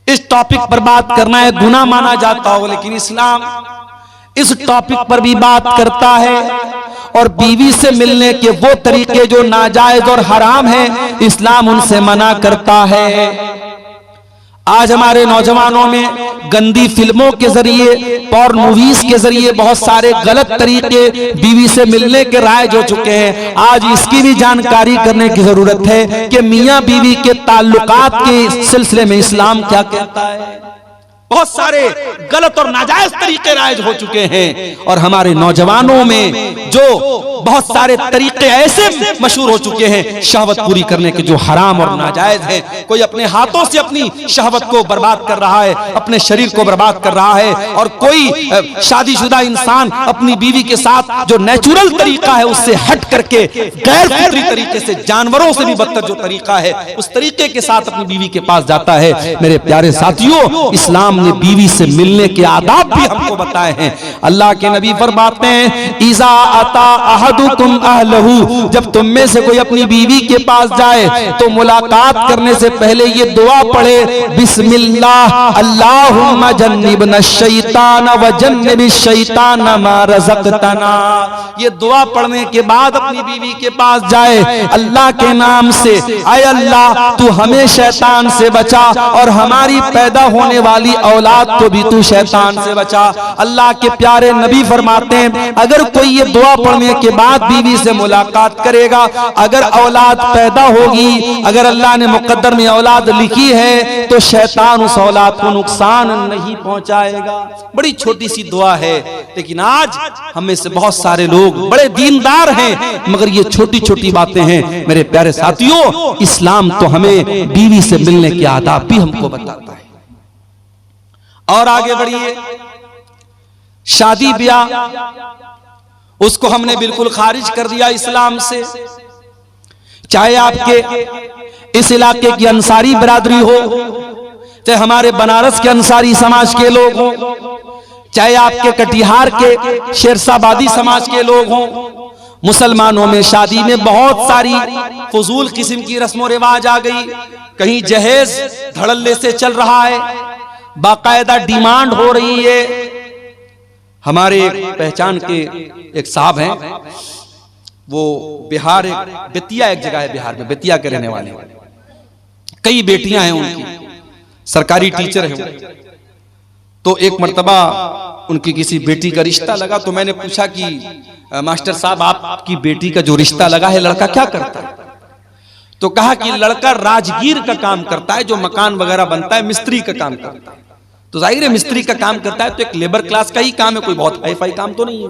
इस टॉपिक पर बात करना है गुनाह माना जाता हो, लेकिन इस्लाम इस टॉपिक पर भी बात करता है। और बीवी से मिलने के वो तरीके जो नाजायज और हराम हैं, इस्लाम उनसे मना करता है। आज हमारे नौजवानों में गंदी फिल्मों के जरिए, पॉर्न मूवीज के जरिए बहुत सारे गलत तरीके बीवी से मिलने के राइज हो चुके हैं। आज इसकी भी जानकारी करने की जरूरत है कि मियां बीवी के ताल्लुकात के सिलसिले में इस्लाम क्या कहता है। बहुत सारे गलत और नाजायज तरीके राइज हो चुके हैं और हमारे नौजवानों में जो बहुत सारे तरीके ऐसे मशहूर हो चुके हैं शहवत पूरी करने के, जो हराम और नाजायज है। कोई अपने हाथों से अपनी शहवत को बर्बाद कर रहा है, अपने शरीर को बर्बाद कर रहा है, और कोई शादीशुदा इंसान अपनी बीवी के साथ जो नेचुरल तरीका है उससे हट करके गैर फितरी तरीके से, जानवरों से भी बदतर जो तरीका है, उस तरीके के साथ अपनी बीवी के पास जाता है। मेरे प्यारे साथियों, इस्लाम ने बीवी से मिलने के आदाब भी हमको बताए हैं। अल्लाह के नबी फरमाते हैं, इज़ा अता अहदुकुम अहलहू, जब तुम में से कोई अपनी बीवी के पास जाए तो मुलाकात करने से पहले ये दुआ पढ़े, बिस्मिल्लाह अल्लाहुम्मा जन्निबना शैतान व जन्निबिश शैतान मा रज़क़तना। ये दुआ पढ़ने के बाद अपनी बीवी के पास जाए अल्लाह के नाम से, आए अल्लाह तू हमें शैतान से बचा और हमारी पैदा होने वाली औलाद को भी तू शैतान से बचा। अल्लाह के प्यारे नबी फरमाते हैं, अगर कोई ये दुआ पढ़ने के बाद बीवी से मुलाकात करेगा, अगर औलाद पैदा होगी, अगर अल्लाह ने मुकद्दर में औलाद लिखी है, तो शैतान उस औलाद को नुकसान नहीं पहुंचाएगा। बड़ी छोटी सी दुआ है, लेकिन आज हम में से बहुत सारे लोग बड़े दीनदार हैं, मगर ये छोटी छोटी बातें हैं। मेरे प्यारे साथियों, इस्लाम तो हमें बीवी से मिलने के आदाब भी हमको बताता है। और आगे बढ़िए, शादी ब्याह उसको हमने बिल्कुल खारिज कर दिया इस्लाम से। चाहे आपके इस इलाके की अंसारी बिरादरी हो, चाहे हमारे बनारस के अंसारी समाज के लोग हों, चाहे आपके कटिहार के शेरशाबादी समाज के लोग हों, मुसलमानों में शादी में बहुत सारी फजूल किस्म की रस्मों रिवाज आ गई। कहीं जहेज धड़ल्ले से चल रहा है, बाकायदा डिमांड हो रही है। हमारे पहचान के एक साहब हैं, वो बिहार बेतिया एक जगह है बिहार में, बेतिया के रहने वाले, कई बेटियां हैं उनकी, सरकारी टीचर हैं। तो एक मर्तबा उनकी किसी बेटी का रिश्ता लगा, तो मैंने पूछा कि मास्टर साहब आपकी बेटी का जो रिश्ता लगा है लड़का क्या करता है? तो कहा कि लड़का राजगीर का काम करता है, जो मकान वगैरह बनता है, मिस्त्री का काम करता है। तो जाहिर है मिस्त्री का काम करता है तो एक लेबर क्लास का ही काम है, कोई बहुत हाई फाई काम तो नहीं है।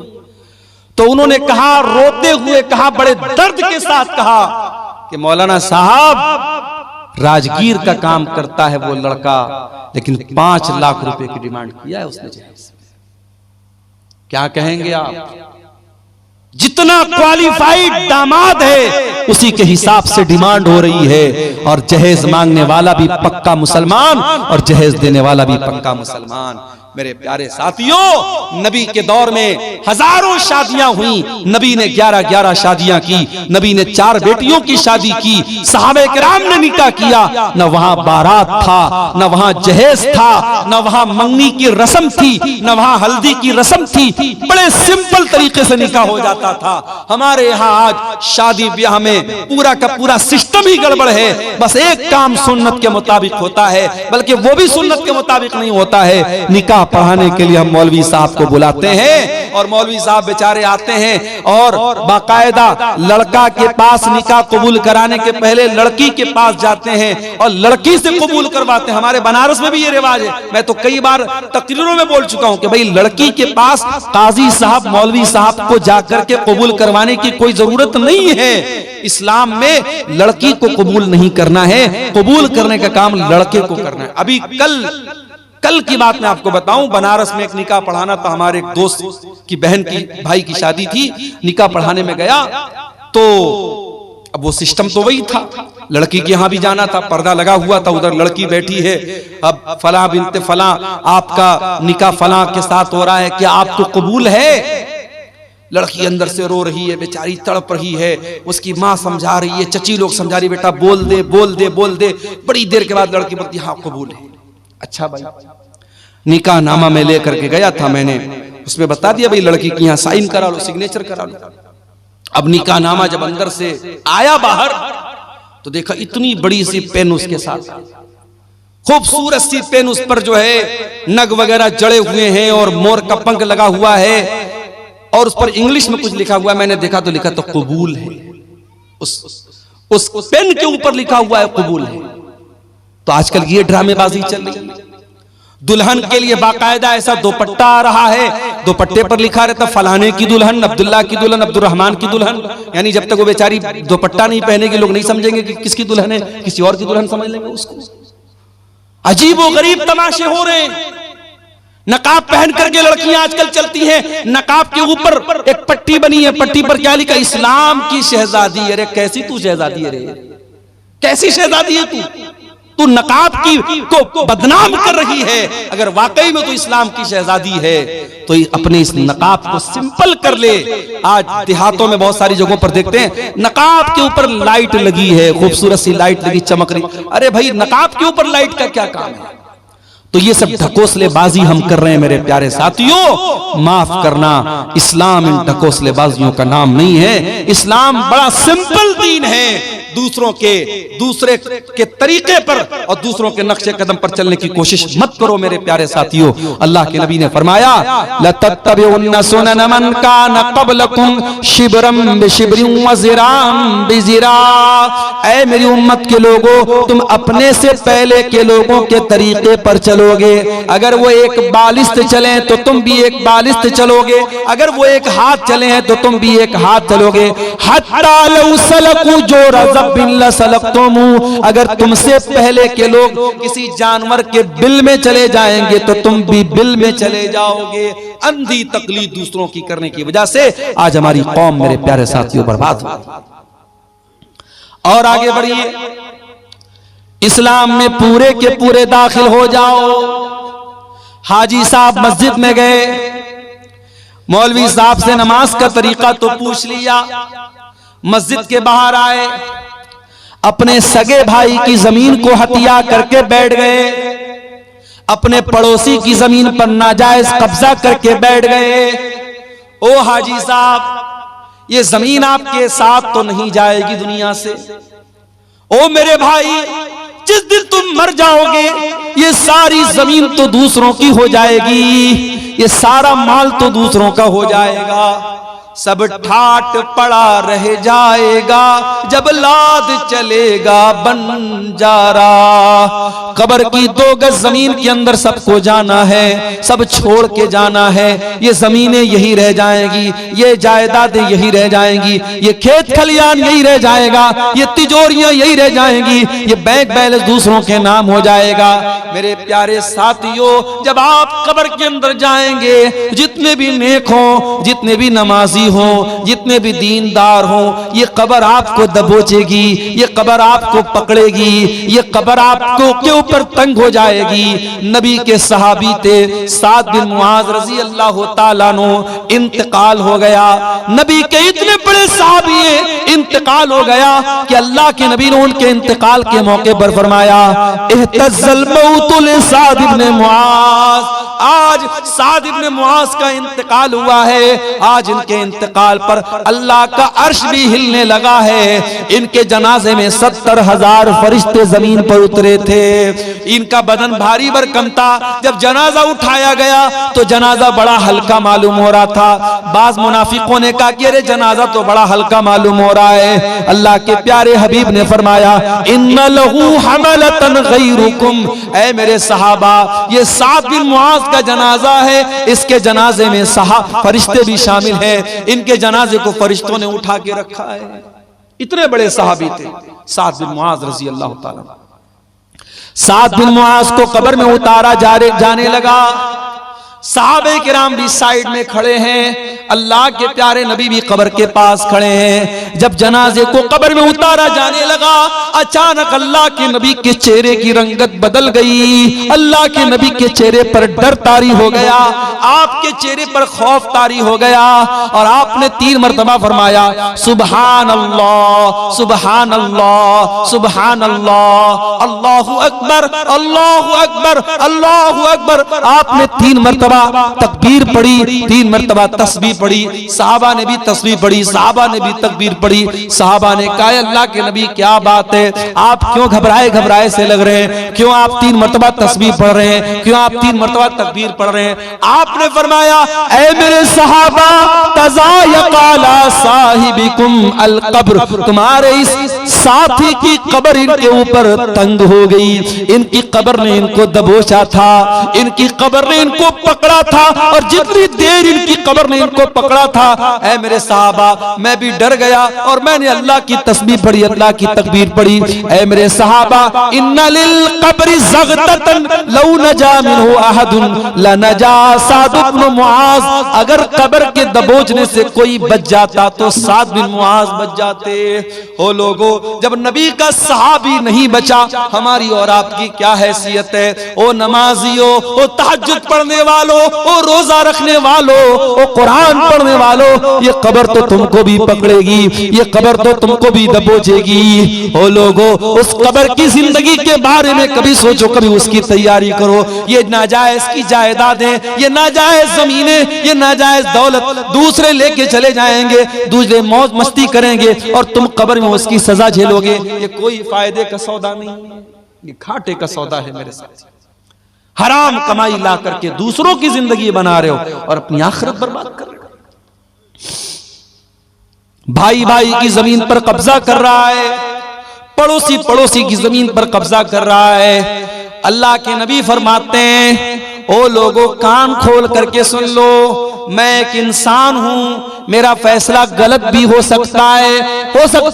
तो उन्होंने कहा, रोते हुए कहा, बड़े दर्द के साथ कहा कि मौलाना साहब राजगीर का काम करता है वो लड़का, लेकिन 5 लाख रुपए की डिमांड किया है उसने जहेज। क्या कहेंगे आप? जितना क्वालिफाइड दामाद है उसी के हिसाब से डिमांड हो रही है, और जहेज मांगने वाला भी पक्का मुसलमान और जहेज देने वाला भी पक्का मुसलमान। मेरे प्यारे साथियों, नबी के दौर में हजारों शादियां हुई, नबी ने 11-11 शादियां की, नबी ने 4 बेटियों की शादी की, सहाबे किराम ने निकाह किया। न वहां बारात था, न वहां जहेज था, न वहां मंगनी की रस्म थी, न वहां हल्दी की रस्म थी। बड़े सिंपल तरीके से निकाह हो जाता था। हमारे यहाँ आज शादी ब्याह में पूरा का पूरा सिस्टम ही गड़बड़ है। बस एक काम सुन्नत के मुताबिक होता है, बल्कि वो भी सुन्नत के मुताबिक नहीं होता है। निकाह पढ़ाने के लिए हम मौलवी साहब को बुलाते हैं, और मौलवी साहब बेचारे आते हैं और बाकायदा लड़का के पास निकाह कबूल कराने के पहले लड़की के पास जाते हैं और लड़की से कबूल करवाते हैं। हमारे बनारस में भी ये रिवाज है। मैं तो कई बार तकरीरों में बोल चुका हूं कि भाई लड़की के पास काजी साहब, मौलवी साहब को जाकर के कबूल करवाने की कोई जरूरत नहीं है। इस्लाम में लड़की को कबूल नहीं करना है, कबूल करने का काम लड़के को करना है। अभी कल की बात मैं आपको बताऊं, बनारस में एक निकाह पढ़ाना था। हमारे एक दोस्त की बहन की भाई की शादी थी, निकाह पढ़ाने में गया तो अब वो सिस्टम तो वही था, लड़की के यहां भी जाना था, पर्दा लगा हुआ था, उधर लड़की बैठी है। अब फला बिनते फला आपका निकाह फला के साथ हो रहा है, क्या आपको कबूल है? लड़की अंदर से रो रही है, बेचारी तड़प रही है। उसकी माँ समझा रही है, चची लोग समझा रही, बेटा बोल दे बोल दे बोल दे। बड़ी देर के बाद लड़की बोलती हाँ कबूल है। अच्छा भाई, निकाह नामा में लेकर के गया था मैंने, उसमें बता दिया भाई लड़की की यहाँ साइन करा लो, सिग्नेचर करा लो। अब निकाह नामा जब अंदर से आया बाहर तो देखा इतनी बड़ी सी पेन उसके साथ, खूबसूरत सी पेन, उस पर जो है नग वगैरह जड़े हुए हैं और मोर का पंख लगा हुआ है, और उस पर इंग्लिश में कुछ लिखा हुआ है। मैंने देखा तो लिखा तो कबूल है, उस पेन के ऊपर लिखा हुआ है कबूल है। तो आजकल ये ड्रामेबाजी चल रही है। दुल्हन के लिए बाकायदा ऐसा दुपट्टा आ रहा है, दुपट्टे पर लिखा रहता फलाने की दुल्हन, अब्दुल्ला की दुल्हन, अब्दुर्रहमान की दुल्हन। यानी जब तक वो बेचारी दुपट्टा नहीं पहनेगी लोग नहीं समझेंगे कि किसकी दुल्हन है, किसी और की दुल्हन समझ लेंगे उसको। अजीब व गरीब तमाशे हो रहे हैं। नकाब पहन करके लड़कियां आजकल चलती हैं, नकाब के ऊपर एक पट्टी बनी है, पट्टी पर क्या लिखा? इस्लाम की शहजादी। अरे कैसी तू शहजादी है रे, कैसी शहजादी है तू नकाब की को बदनाम कर रही है। अगर वाकई में तो इस्लाम की शहजादी है तो अपने इस नकाब को सिंपल कर ले। आज देहातों में बहुत सारी जगहों पर देखते हैं नकाब के ऊपर लाइट लगी है, खूबसूरत सी लाइट लगी, चमक रही। अरे भाई नकाब के ऊपर लाइट का क्या काम है? तो ये सब ढकोसलेबाजी हम कर रहे हैं मेरे प्यारे साथियों। माफ करना, इस्लाम इन ढकोसलेबाजियों का नाम नहीं है। इस्लाम बड़ा सिंपल दीन है। दूसरे के तरीके पर और दूसरों के नक्शे कदम पर चलने की कोशिश मत करो मेरे प्यारे साथियों। अल्लाह के नबी ने फरमाया लतत्तबिउन्ना सुनन मन कान क़ब्लकुम शिब्रम बिशिब्रिन व ज़िराम बिज़िरा। ऐ मेरी उम्मत के लोगों, तुम अपने से पहले के लोगों के तरीके पर चलोगे। अगर वो एक बालिस्त चले तो तुम भी एक बालिस्त चलोगे, अगर वो एक हाथ चले हैं तो तुम भी एक हाथ चलोगे। हत्ता लौ सलकू जो अगर तुमसे पहले के लोग किसी जानवर के बिल में चले जाएंगे तो तुम भी बिल में चले जाओगे। अंधी तकलीद दूसरों की करने की वजह से आज हमारी कौम मेरे प्यारे साथियों बर्बाद हो। और आगे बढ़िए, इस्लाम में पूरे के पूरे दाखिल हो जाओ। हाजी साहब मस्जिद में गए, मौलवी साहब से नमाज का तरीका तो पूछ लिया। मस्जिद के बाहर आए, अपने सगे भाई की जमीन को हत्या करके बैठ गए, अपने पड़ोसी की जमीन पर नाजायज कब्जा करके बैठ गए। ओ हाजी साहब, ये जमीन आपके साथ तो नहीं जाएगी दुनिया से। ओ मेरे भाई, जिस दिन तुम मर जाओगे ये सारी जमीन तो दूसरों की हो जाएगी, ये सारा माल तो दूसरों का हो जाएगा, सब ठाट पड़ा रह जाएगा जब लाद चलेगा बंजारा। कब्र की 2 गज जमीन के अंदर सबको जाना है, सब छोड़ के जाना है। ये जमीनें यही रह जाएंगी, ये जायदादें यही रह जाएंगी, ये खेत खलियान यही रह जाएगा, ये तिजोरियां यही रह जाएंगी, ये बैंक बैलेंस दूसरों के नाम हो जाएगा। मेरे प्यारे साथियों, जब आप कब्र के अंदर जाएंगे, जितने भी नेक हो, जितने भी नमाजी हो, जितने भी दीनदार हो, ये कब्र आपको दबोचेगी, ये कब्र आपको पकड़ेगी, ये कब्र आपको के ऊपर तंग हो जाएगी। नबी के सहाबी थे साद बिन मुआज रजी अल्लाह ताला नो, इंतकाल हो गया। नबी के इतने बड़े सहाबी इंतकाल हो गया कि अल्लाह के नबी ने उनके इंतकाल के मौके पर फरमाया, इhtazal मौत li साद इब्न मुआज। आज साद इब्न मुआज का इंतकाल हुआ है। आज इनके इंतकाल पर अल्लाह का अर्श भी हिलने लगा है। इनके जनाजे में 70,000 फरिश्ते जमीन पर उतरे थे। इनका बदन भारी भरकम था। जब जनाजा उठाया गया तो जनाजा बड़ा हल्का मालूम हो रहा था। बाज मुनाफिकों ने कहा कि अरे जनाजा तो बड़ा हल्का मालूम हो रहा है। अल्लाह के प्यारे हबीब ने फरमाया, इन्ना लहू हमलतन गैरुकुम। ऐ मेरे सहाबा, ये साद बिन मुआज का जनाजा है, इसके जनाजे में फरिश्ते भी शामिल हैं। इनके जनाजे को फरिश्तों ने उठा के रखा है। इतने बड़े सहाबी थे साद बिन मुआज रजी अल्लाह ताला। साद बिन मुआज को कब्र में उतारा जाने लगा। सहाबे किराम भी साइड में खड़े हैं, अल्लाह के प्यारे नबी भी कब्र के पास खड़े हैं। जब जनाजे को कब्र में उतारा जाने लगा, अचानक अल्लाह के नबी के चेहरे की रंगत बदल गई। अल्लाह के नबी के चेहरे पर डर तारी हो गया, आपके चेहरे पर खौफ तारी हो गया और आपने 3 मरतबा फरमाया, सुबहान अल्लाह, सुबहान अल्लाह, सुबहान अल्लाह, अल्लाहु अकबर, अल्लाहु अकबर, अल्लाहु अकबर। आपने 3 मरतबा तकबीर पढ़ी, 3 मरतबा तस्बीह पढ़ी। सहाबा ने भी तस्बीह पढ़ी, सहाबा ने भी तकबीर पढ़ी। सहाबा ने कहा, अल्लाह के नबी क्या बात है, आप क्यों घबराए से लग रहे हैं, क्यों आप 3 मरतबा तस्बीह पढ़ रहे हैं, क्यों आप 3 मरतबा तकबीर पढ़ रहे हैं। आपने फरमाया, ऐ मेरे सहाबा, तज़ायक़ाला साहिबिकुम अल कब्र, तुम्हारे इस साथी की कब्र इनके ऊपर तंग हो गई। इनकी कब्र ने इनको दबोचा था, इनकी कब्र ने इनको पकड़ा था और जितनी देर इनकी कब्र ने इनको पकड़ा था, ऐ मेरे सहाबा, मैं भी डर गया और मैंने अल्लाह की तस्बीह पढ़ी, अल्लाह की तकबीर पढ़ी। ऐ मेरे सहाबा, इन्ना लिल कब्रि ज़ग़ततन लौ नजा मिन्हु अहदुन लनजा साद इब्न मुआज। अगर कब्र के दबोचने से कोई बच जाता तो साद बिन मुआज बच जाते। ओ लोगो, जब नबी का सहाबी नहीं बचा, हमारी और आपकी क्या हैसियत है। ओ नमाजियों, ओ तहज्जुद पढ़ने वालों, ओ रोजा रखने वालों, ओ कुरान पढ़ने वालों, ये कब्र तो तुमको भी पकड़ेगी, ये कब्र तो तुमको भी दबोचेगी। ओ लोगो, उस कब्र की जिंदगी के बारे में कभी सोचो, कभी उसकी तैयारी करो। ये नाजायज की जायदादें, ये नाजायज जमीनें, ये नाजायज दौलत दूसरे लेके चले जाएंगे, दूसरे मौज मस्ती करेंगे और तुम कब्र में उसकी सजा झेलोगे। ये कोई फायदे का सौदा नहीं, ये घाटे का सौदा है मेरे साथ। हराम कमाई ला करके दूसरों की जिंदगी बना रहे हो और अपनी आखिरत बर्बाद कर रहे हो। भाई भाई की जमीन पर कब्जा कर रहा है, पड़ोसी पड़ोसी की जमीन पर कब्जा कर रहा है। अल्लाह के नबी फरमाते हैं, ओ लोगों, कान खोल करके सुन लो, मैं एक इंसान हूं, मेरा फैसला गलत भी हो सकता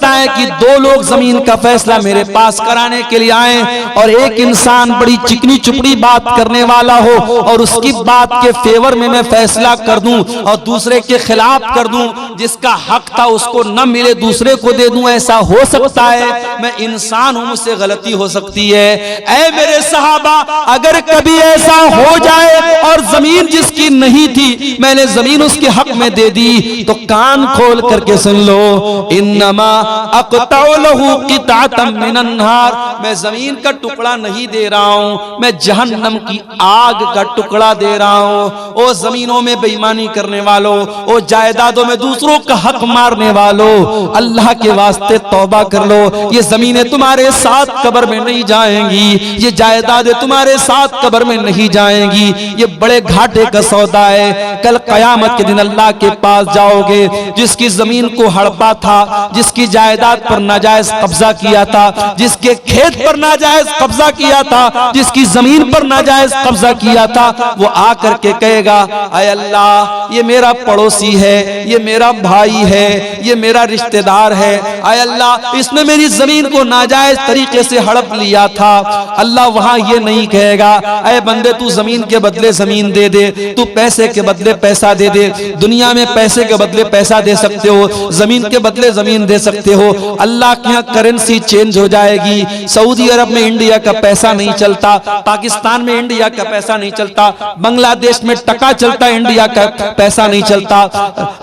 है कि दो लोग जमीन का फैसला मेरे पास कराने के लिए आए और एक इंसान बड़ी चिकनी चुपड़ी बात करने वाला हो और उसकी बात के फेवर में मैं फैसला कर दूं और दूसरे के खिलाफ कर दूं, जिसका हक था उसको न मिले दूसरे को दे दूं, ऐसा हो सकता है। मैं इंसान हूं, मुझसे गलती हो सकती है। ऐ मेरे सहाबा, अगर कभी ऐसा हो जाए और जमीन जिसकी नहीं थी मैंने जमीन उसके हक में दे दी, तो कान खोल करके सुन लो, इन्नमा अक़तउ लहू क़िताअतम मिनन नार, मैं जमीन का टुकड़ा नहीं दे रहा हूं, मैं जहन्नम की आग का टुकड़ा दे रहा हूं। ओ जमीनों में बेईमानी करने वालों, ओ जायदादों में दूसरों का हक मारने वालों, अल्लाह के वास्ते तौबा कर लो। ये जमीनें तुम्हारे साथ कब्र में नहीं जाएंगी, ये जायदादें तुम्हारे साथ कब्र में नहीं जाएंगी, ये बड़े घाटे का सौदा है। कल कयामत के दिन अल्लाह के पास जाओगे, जिसकी जमीन को हड़पा था, जिसकी जायदाद पर नाजायज कब्जा किया था, जिसके खेत पर नाजायज कब्जा किया था, जिसकी जमीन पर नाजायज कब्जा किया था, वो आकर के कहेगा, ऐ अल्लाह ये मेरा पड़ोसी है, ये मेरा भाई है, ये मेरा रिश्तेदार है, ऐ अल्लाह इसने मेरी जमीन को नाजायज तरीके से हड़प लिया था। अल्लाह वहां ये नहीं कहेगा, ऐ बंदे तू जमीन के बदले जमीन दे दे, तू पैसे के बदले पैसा दे दे। दुनिया में पैसे के बदले पैसा दे सकते हो, जमीन के बदले जमीन दे सकते हो। अल्लाह के यहाँ करेंसी चेंज हो जाएगी। सऊदी अरब में इंडिया का पैसा नहीं चलता, पाकिस्तान में इंडिया का पैसा नहीं चलता, बांग्लादेश में टका चलता, इंडिया का पैसा नहीं चलता,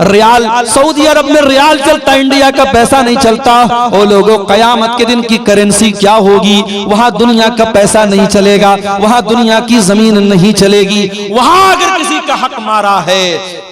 रियाल सऊदी अरब में रियाल चलता, इंडिया का पैसा नहीं चलता। ओ लोगों, कयामत के दिन की करेंसी क्या होगी? वहां दुनिया का पैसा नहीं चलेगा, वहां दुनिया की जमीन नहीं चलेगी। वहां अगर किसी का हक मारा है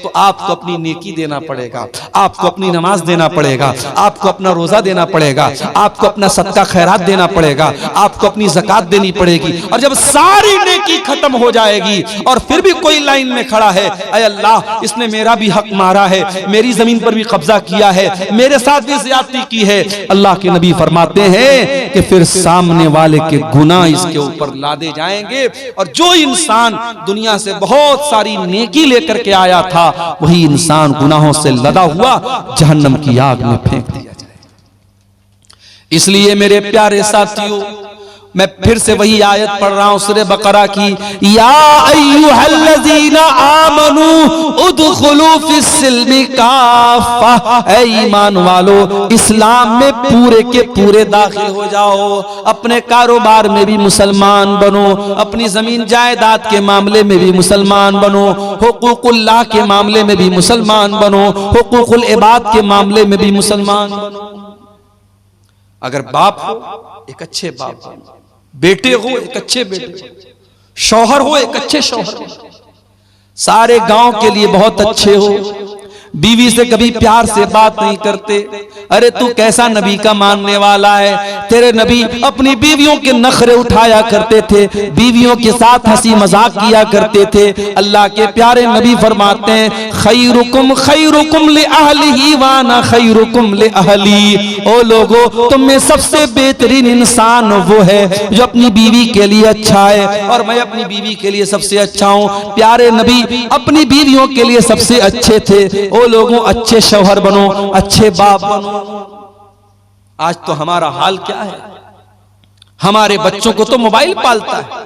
तो आपको अपनी नेकी देना पड़ेगा, आपको अपनी नमाज देना पड़ेगा, आपको अपना रोजा देना पड़ेगा, आपको अपना सदका खैरात देना पड़ेगा, आपको अपनी ज़कात देनी पड़ेगी। और जब सारी नेकी खत्म हो जाएगी और फिर भी कोई लाइन में खड़ा है, ऐ अल्लाह इसने मेरा भी हक मारा है, मेरी जमीन पर भी कब्जा किया है, मेरे साथ भी ज्यादती की है, अल्लाह के नबी फरमाते हैं कि फिर सामने वाले के गुनाह इसके ऊपर लादे जाएंगे और जो इंसान दुनिया से बहुत सारी नेकी लेकर के आया था वही इंसान गुनाहों से लदा हुआ जहन्नम की आग में फेंक दिया जाए। इसलिए मेरे प्यारे साथियों, मैं फिर से वही आयत पढ़ रहा हूं सूरह बकरा की, या अय्युहल्लज़ीना आमनू उदखुलू फिस्सिल्मि काफ़ा, ऐ ईमान वालो इस्लाम में पूरे के पूरे दाखिल हो जाओ। अपने कारोबार में भी मुसलमान बनो, अपनी जमीन जायदाद के मामले में भी मुसलमान बनो, हुकूकुल्लाह के मामले में भी मुसलमान बनो, हुकूकुल इबाद के मामले में भी मुसलमान बनो। अगर बाप हो एक अच्छे बाप बनो, बेटे हो एक अच्छे बेटे, शौहर हो एक अच्छे शौहर हो, सारे गांव के लिए बहुत अच्छे हो। बीवी से कभी प्यार से बात नहीं करते, अरे तू कैसा नबी का मानने वाला है? तेरे नबी अपनी बीवियों के नखरे उठाया करते थे, बीवियों के साथ हंसी मजाक किया करते थे। अल्लाह के प्यारे नबी फरमाते हैं, खैरुकुम li अहलिही व अना खैरुकुम li अहली। ओ लोगो, तुम में सबसे बेहतरीन इंसान वो है जो अपनी बीवी के लिए अच्छा है और मैं अपनी बीवी के लिए सबसे अच्छा हूँ। प्यारे नबी अपनी बीवियों के लिए सबसे अच्छे थे। ओ लोगों, अच्छे शौहर बनो, अच्छे बाप बनो। आज तो हमारा हाल क्या है? हमारे बच्चों को तो मोबाइल पालता है।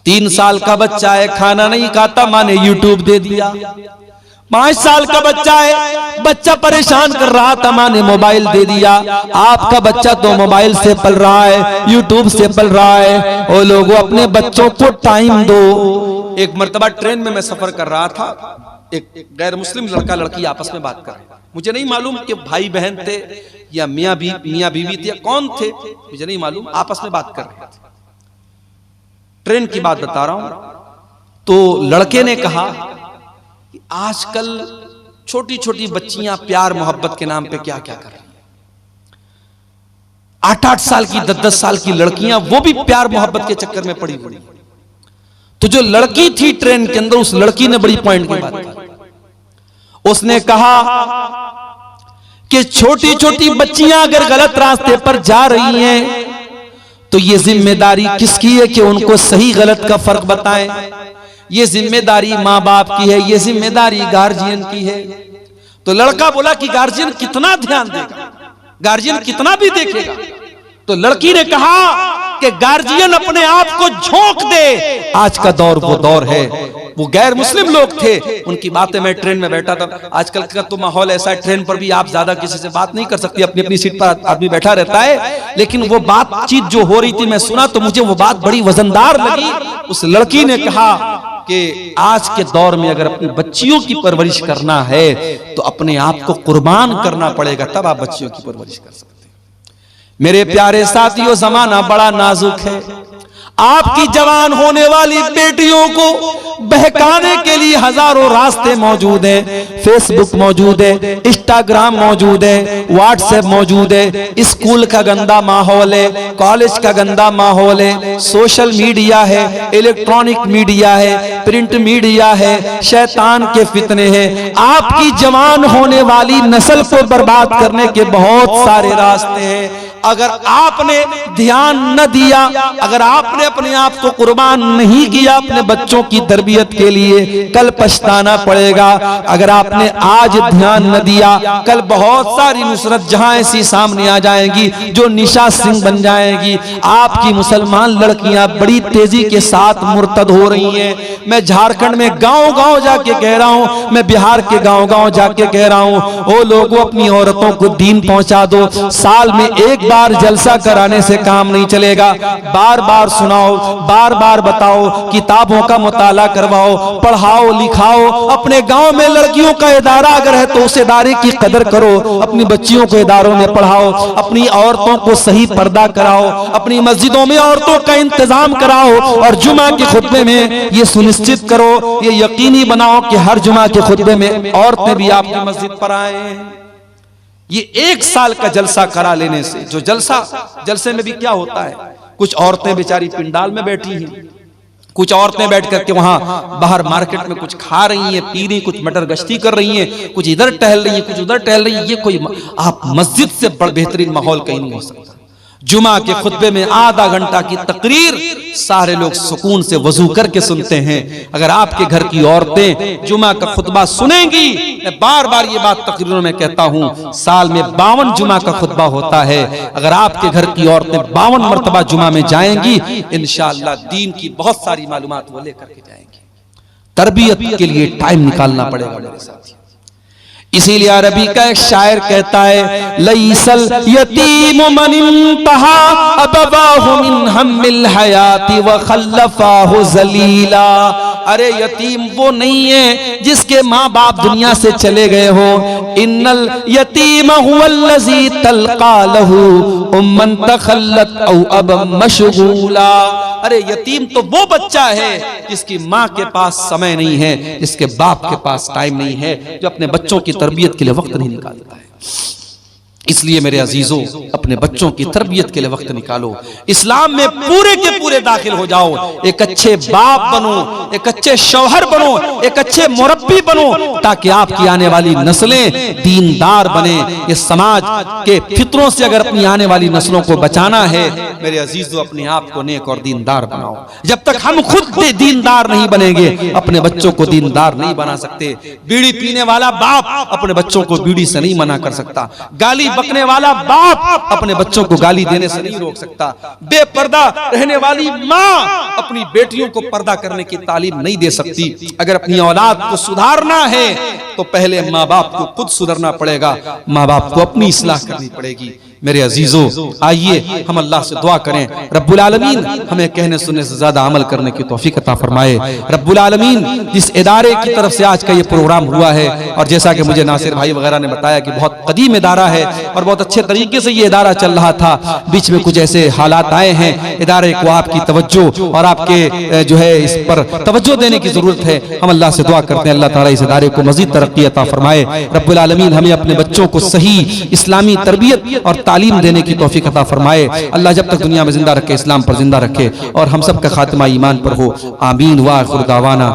3 साल का बच्चा है, खाना नहीं खाता, माँ ने यूट्यूब दे दिया। 5 साल का बच्चा है, बच्चा परेशान कर रहा था, माँ ने मोबाइल दे दिया। आपका बच्चा तो मोबाइल से पल रहा है, यूट्यूब से पल रहा है। ओ लोगों, अपने बच्चों को टाइम दो। एक मर्तबा ट्रेन में मैं सफर कर रहा था, एक गैर मुस्लिम लड़का लड़की आपस में बात कर रहे, मुझे नहीं मालूम कि भाई बहन थे या मियाँ बीवी थे या कौन थे, मुझे नहीं मालूम, आपस में बात कर रहे थे। ट्रेन की बात बता रहा हूं। तो लड़के ने कहा कि आजकल छोटी छोटी बच्चियां प्यार मोहब्बत के नाम पे क्या क्या कर रही हैं। 8-8 साल की 10-10 साल की लड़कियां, वो भी प्यार मोहब्बत के चक्कर में पड़ी हुई। तो जो लड़की थी ट्रेन के अंदर, उस लड़की ने बड़ी पॉइंट की बात की। उसने कहा कि छोटी छोटी बच्चियां अगर गलत रास्ते पर जा रही हैं तो ये जिम्मेदारी किसकी है कि उनको सही गलत का फर्क बताएं। ये जिम्मेदारी माँ बाप की है, ये जिम्मेदारी गार्जियन की है। तो लड़का बोला कि गार्जियन कितना ध्यान देगा, गार्जियन कितना भी देखेगा। तो लड़की ने कहा कि गार्जियन अपने आप को झोंक दे। आज का दौर वो दौर है, वो गैर मुस्लिम लोग थे, उनकी बातें, मैं ट्रेन में बैठा था, आजकल का तो माहौल ऐसा है, ट्रेन पर भी आप ज्यादा किसी से बात नहीं कर सकती, अपनी अपनी सीट पर आदमी बैठा रहता है। लेकिन वो बातचीत जो हो रही थी मैं सुना तो मुझे वो बात बड़ी वजनदार लगी। उस लड़की ने कहा कि आज के दौर में अगर अपनी बच्चियों की परवरिश करना है तो अपने आप को कुर्बान करना पड़ेगा, तब आप बच्चियों की परवरिश कर सकते हैं। मेरे प्यारे साथियों, जमाना बड़ा नाजुक है। आपकी जवान होने वाली बेटियों को बहकाने के लिए हजारों रास्ते मौजूद हैं। फेसबुक मौजूद है, इंस्टाग्राम मौजूद है, व्हाट्सएप मौजूद है, स्कूल का गंदा माहौल है, कॉलेज का गंदा माहौल है, सोशल मीडिया है, इलेक्ट्रॉनिक मीडिया है, प्रिंट मीडिया है, शैतान के फितने हैं। आपकी जवान होने वाली नस्ल को बर्बाद करने के बहुत सारे रास्ते हैं। अगर आपने ध्यान न दिया, अगर आपने अपने आप को कुर्बान नहीं किया अपने बच्चों की तरबियत के लिए, कल पछताना पड़ेगा। अगर आपने आज ध्यान न दिया, कल बहुत सारी नुसरत जहां ऐसी सामने आ जाएंगी जो निशा सिंह बन जाएगी। आपकी मुसलमान लड़कियां बड़ी तेजी के साथ मुर्तद हो रही हैं। मैं झारखंड में गांव-गांव जाके कह रहा हूं, मैं बिहार के गांव-गांव जाके कह रहा हूं, ओ लोगों अपनी औरतों को दीन पहुंचा दो। साल में एक बार जलसा कराने से काम नहीं चलेगा, बार बार सुनाओ, बार बार बताओ, किताबों का मुताला करवाओ, पढ़ाओ लिखाओ। अपने गांव में लड़कियों का इदारा अगर है तो उस इदारे की कदर करो, अपनी बच्चियों को इदारों में पढ़ाओ, अपनी औरतों को सही पर्दा कराओ, अपनी मस्जिदों में औरतों का इंतजाम कराओ और जुमा के खुतबे में ये सुनिश्चित करो, ये यकीनी बनाओ कि हर जुमा के खुतबे में औरतें भी आपकी मस्जिद पर आए। ये एक साल का जलसा करा लेने से, जो जलसे में भी क्या होता है, कुछ औरतें बेचारी पिंडाल में बैठी हैं, कुछ औरतें बैठ करके वहां बाहर मार्केट में कुछ खा रही हैं, पी रही, कुछ मटर गश्ती कर रही हैं, कुछ इधर टहल रही हैं, कुछ उधर टहल रही हैं। ये कोई आप मस्जिद से बड़ा बेहतरीन माहौल कहीं नहीं हो सकता। जुमा के खुतबे में आधा घंटा की तकरीर सारे लोग सुकून से वजू करके सुनते हैं। अगर आपके घर की औरतें जुमा का खुतबा सुनेंगी, मैं बार बार ये बात तकरीरों में कहता हूं, साल में 52 जुमा का खुतबा होता है। अगर आपके घर की औरतें 52 मरतबा जुमा में जाएंगी, इंशाअल्लाह दीन की बहुत सारी मालूमात वो लेकर के जाएंगी। तरबियत के लिए टाइम निकालना पड़ेगा मेरे साथ। इसीलिए अरबी का एक शायर कहता है, लईसल यतीम मन इंतहा अबवाहु मिन हम्मिल हयाती व खल्लफाहु जलीला। अरे यतीम वो नहीं है जिसके माँ बाप दुनिया से चले गए हो। इन्नल यतीम हुवल्लज़ी तल्का लहू उम्मन तखल्लत औ अबम मशगूला। अरे यतीम तो वो बच्चा है जिसकी माँ के पास समय नहीं है, जिसके बाप के पास टाइम नहीं है, जो अपने बच्चों की तरबियत के लिए वक्त नहीं निकालता है। इसलिए मेरे अजीजों, अपने बच्चों की तरबियत के लिए वक्त निकालो। इस्लाम में पूरे के पूरे दाखिल हो जाओ। एक अच्छे बाप बनो, एक अच्छे शौहर बनो, एक अच्छे मुरब्बी बनो, ताकि आपकी आने वाली नस्लें दीनदार बने। ये समाज के फितरों से अगर अपनी आने वाली नस्लों को बचाना है, मेरे अजीजों, अपने आप को नेक और दीनदार बनाओ। जब तक हम खुद दीनदार नहीं बनेंगे, अपने बच्चों को दीनदार नहीं बना सकते। बीड़ी पीने वाला बाप अपने बच्चों को बीड़ी से नहीं मना कर सकता। गाली बकने वाला बाप अपने बच्चों को गाली देने से नहीं रोक सकता। बेपर्दा रहने वाली माँ अपनी बेटियों को पर्दा करने की तालीम नहीं दे सकती। अगर अपनी औलाद को सुधारना है तो पहले माँ बाप को खुद सुधरना पड़ेगा, माँ बाप को अपनी इस्लाह करनी पड़ेगी। मेरे अजीजों, आइए हम अल्लाह से दुआ करें, रब्बुल आलमीन हमें कहने सुनने से ज्यादा अमल करने की तौफीक अता फरमाए। रब्बुल आलमीन जिस इदारे की तरफ से आज का ये प्रोग्राम हुआ है, और जैसा कि मुझे नासिर भाई वगैरह ने बताया कि बहुत कदीम इदारा है और बहुत अच्छे तरीके से ये इदारा चल रहा था, बीच में कुछ ऐसे हालात आए हैं, इदारे को आपकी तवज्जो और आपके जो है इस पर तवज्जो देने की जरूरत है। हम अल्लाह से दुआ करते हैं अल्लाह ताला इस इदारे को मजीद तरक्की अता फरमाए। रब्बुल आलमीन हमें अपने बच्चों को सही इस्लामी तरबियत और तालीम देने की तौफीक अता फरमाए। अल्लाह जब तक दुनिया में जिंदा रखे, इस्लाम पर जिंदा रखे और हम सब का खात्मा ईमान पर हो। आमीन व आखिर दावाना।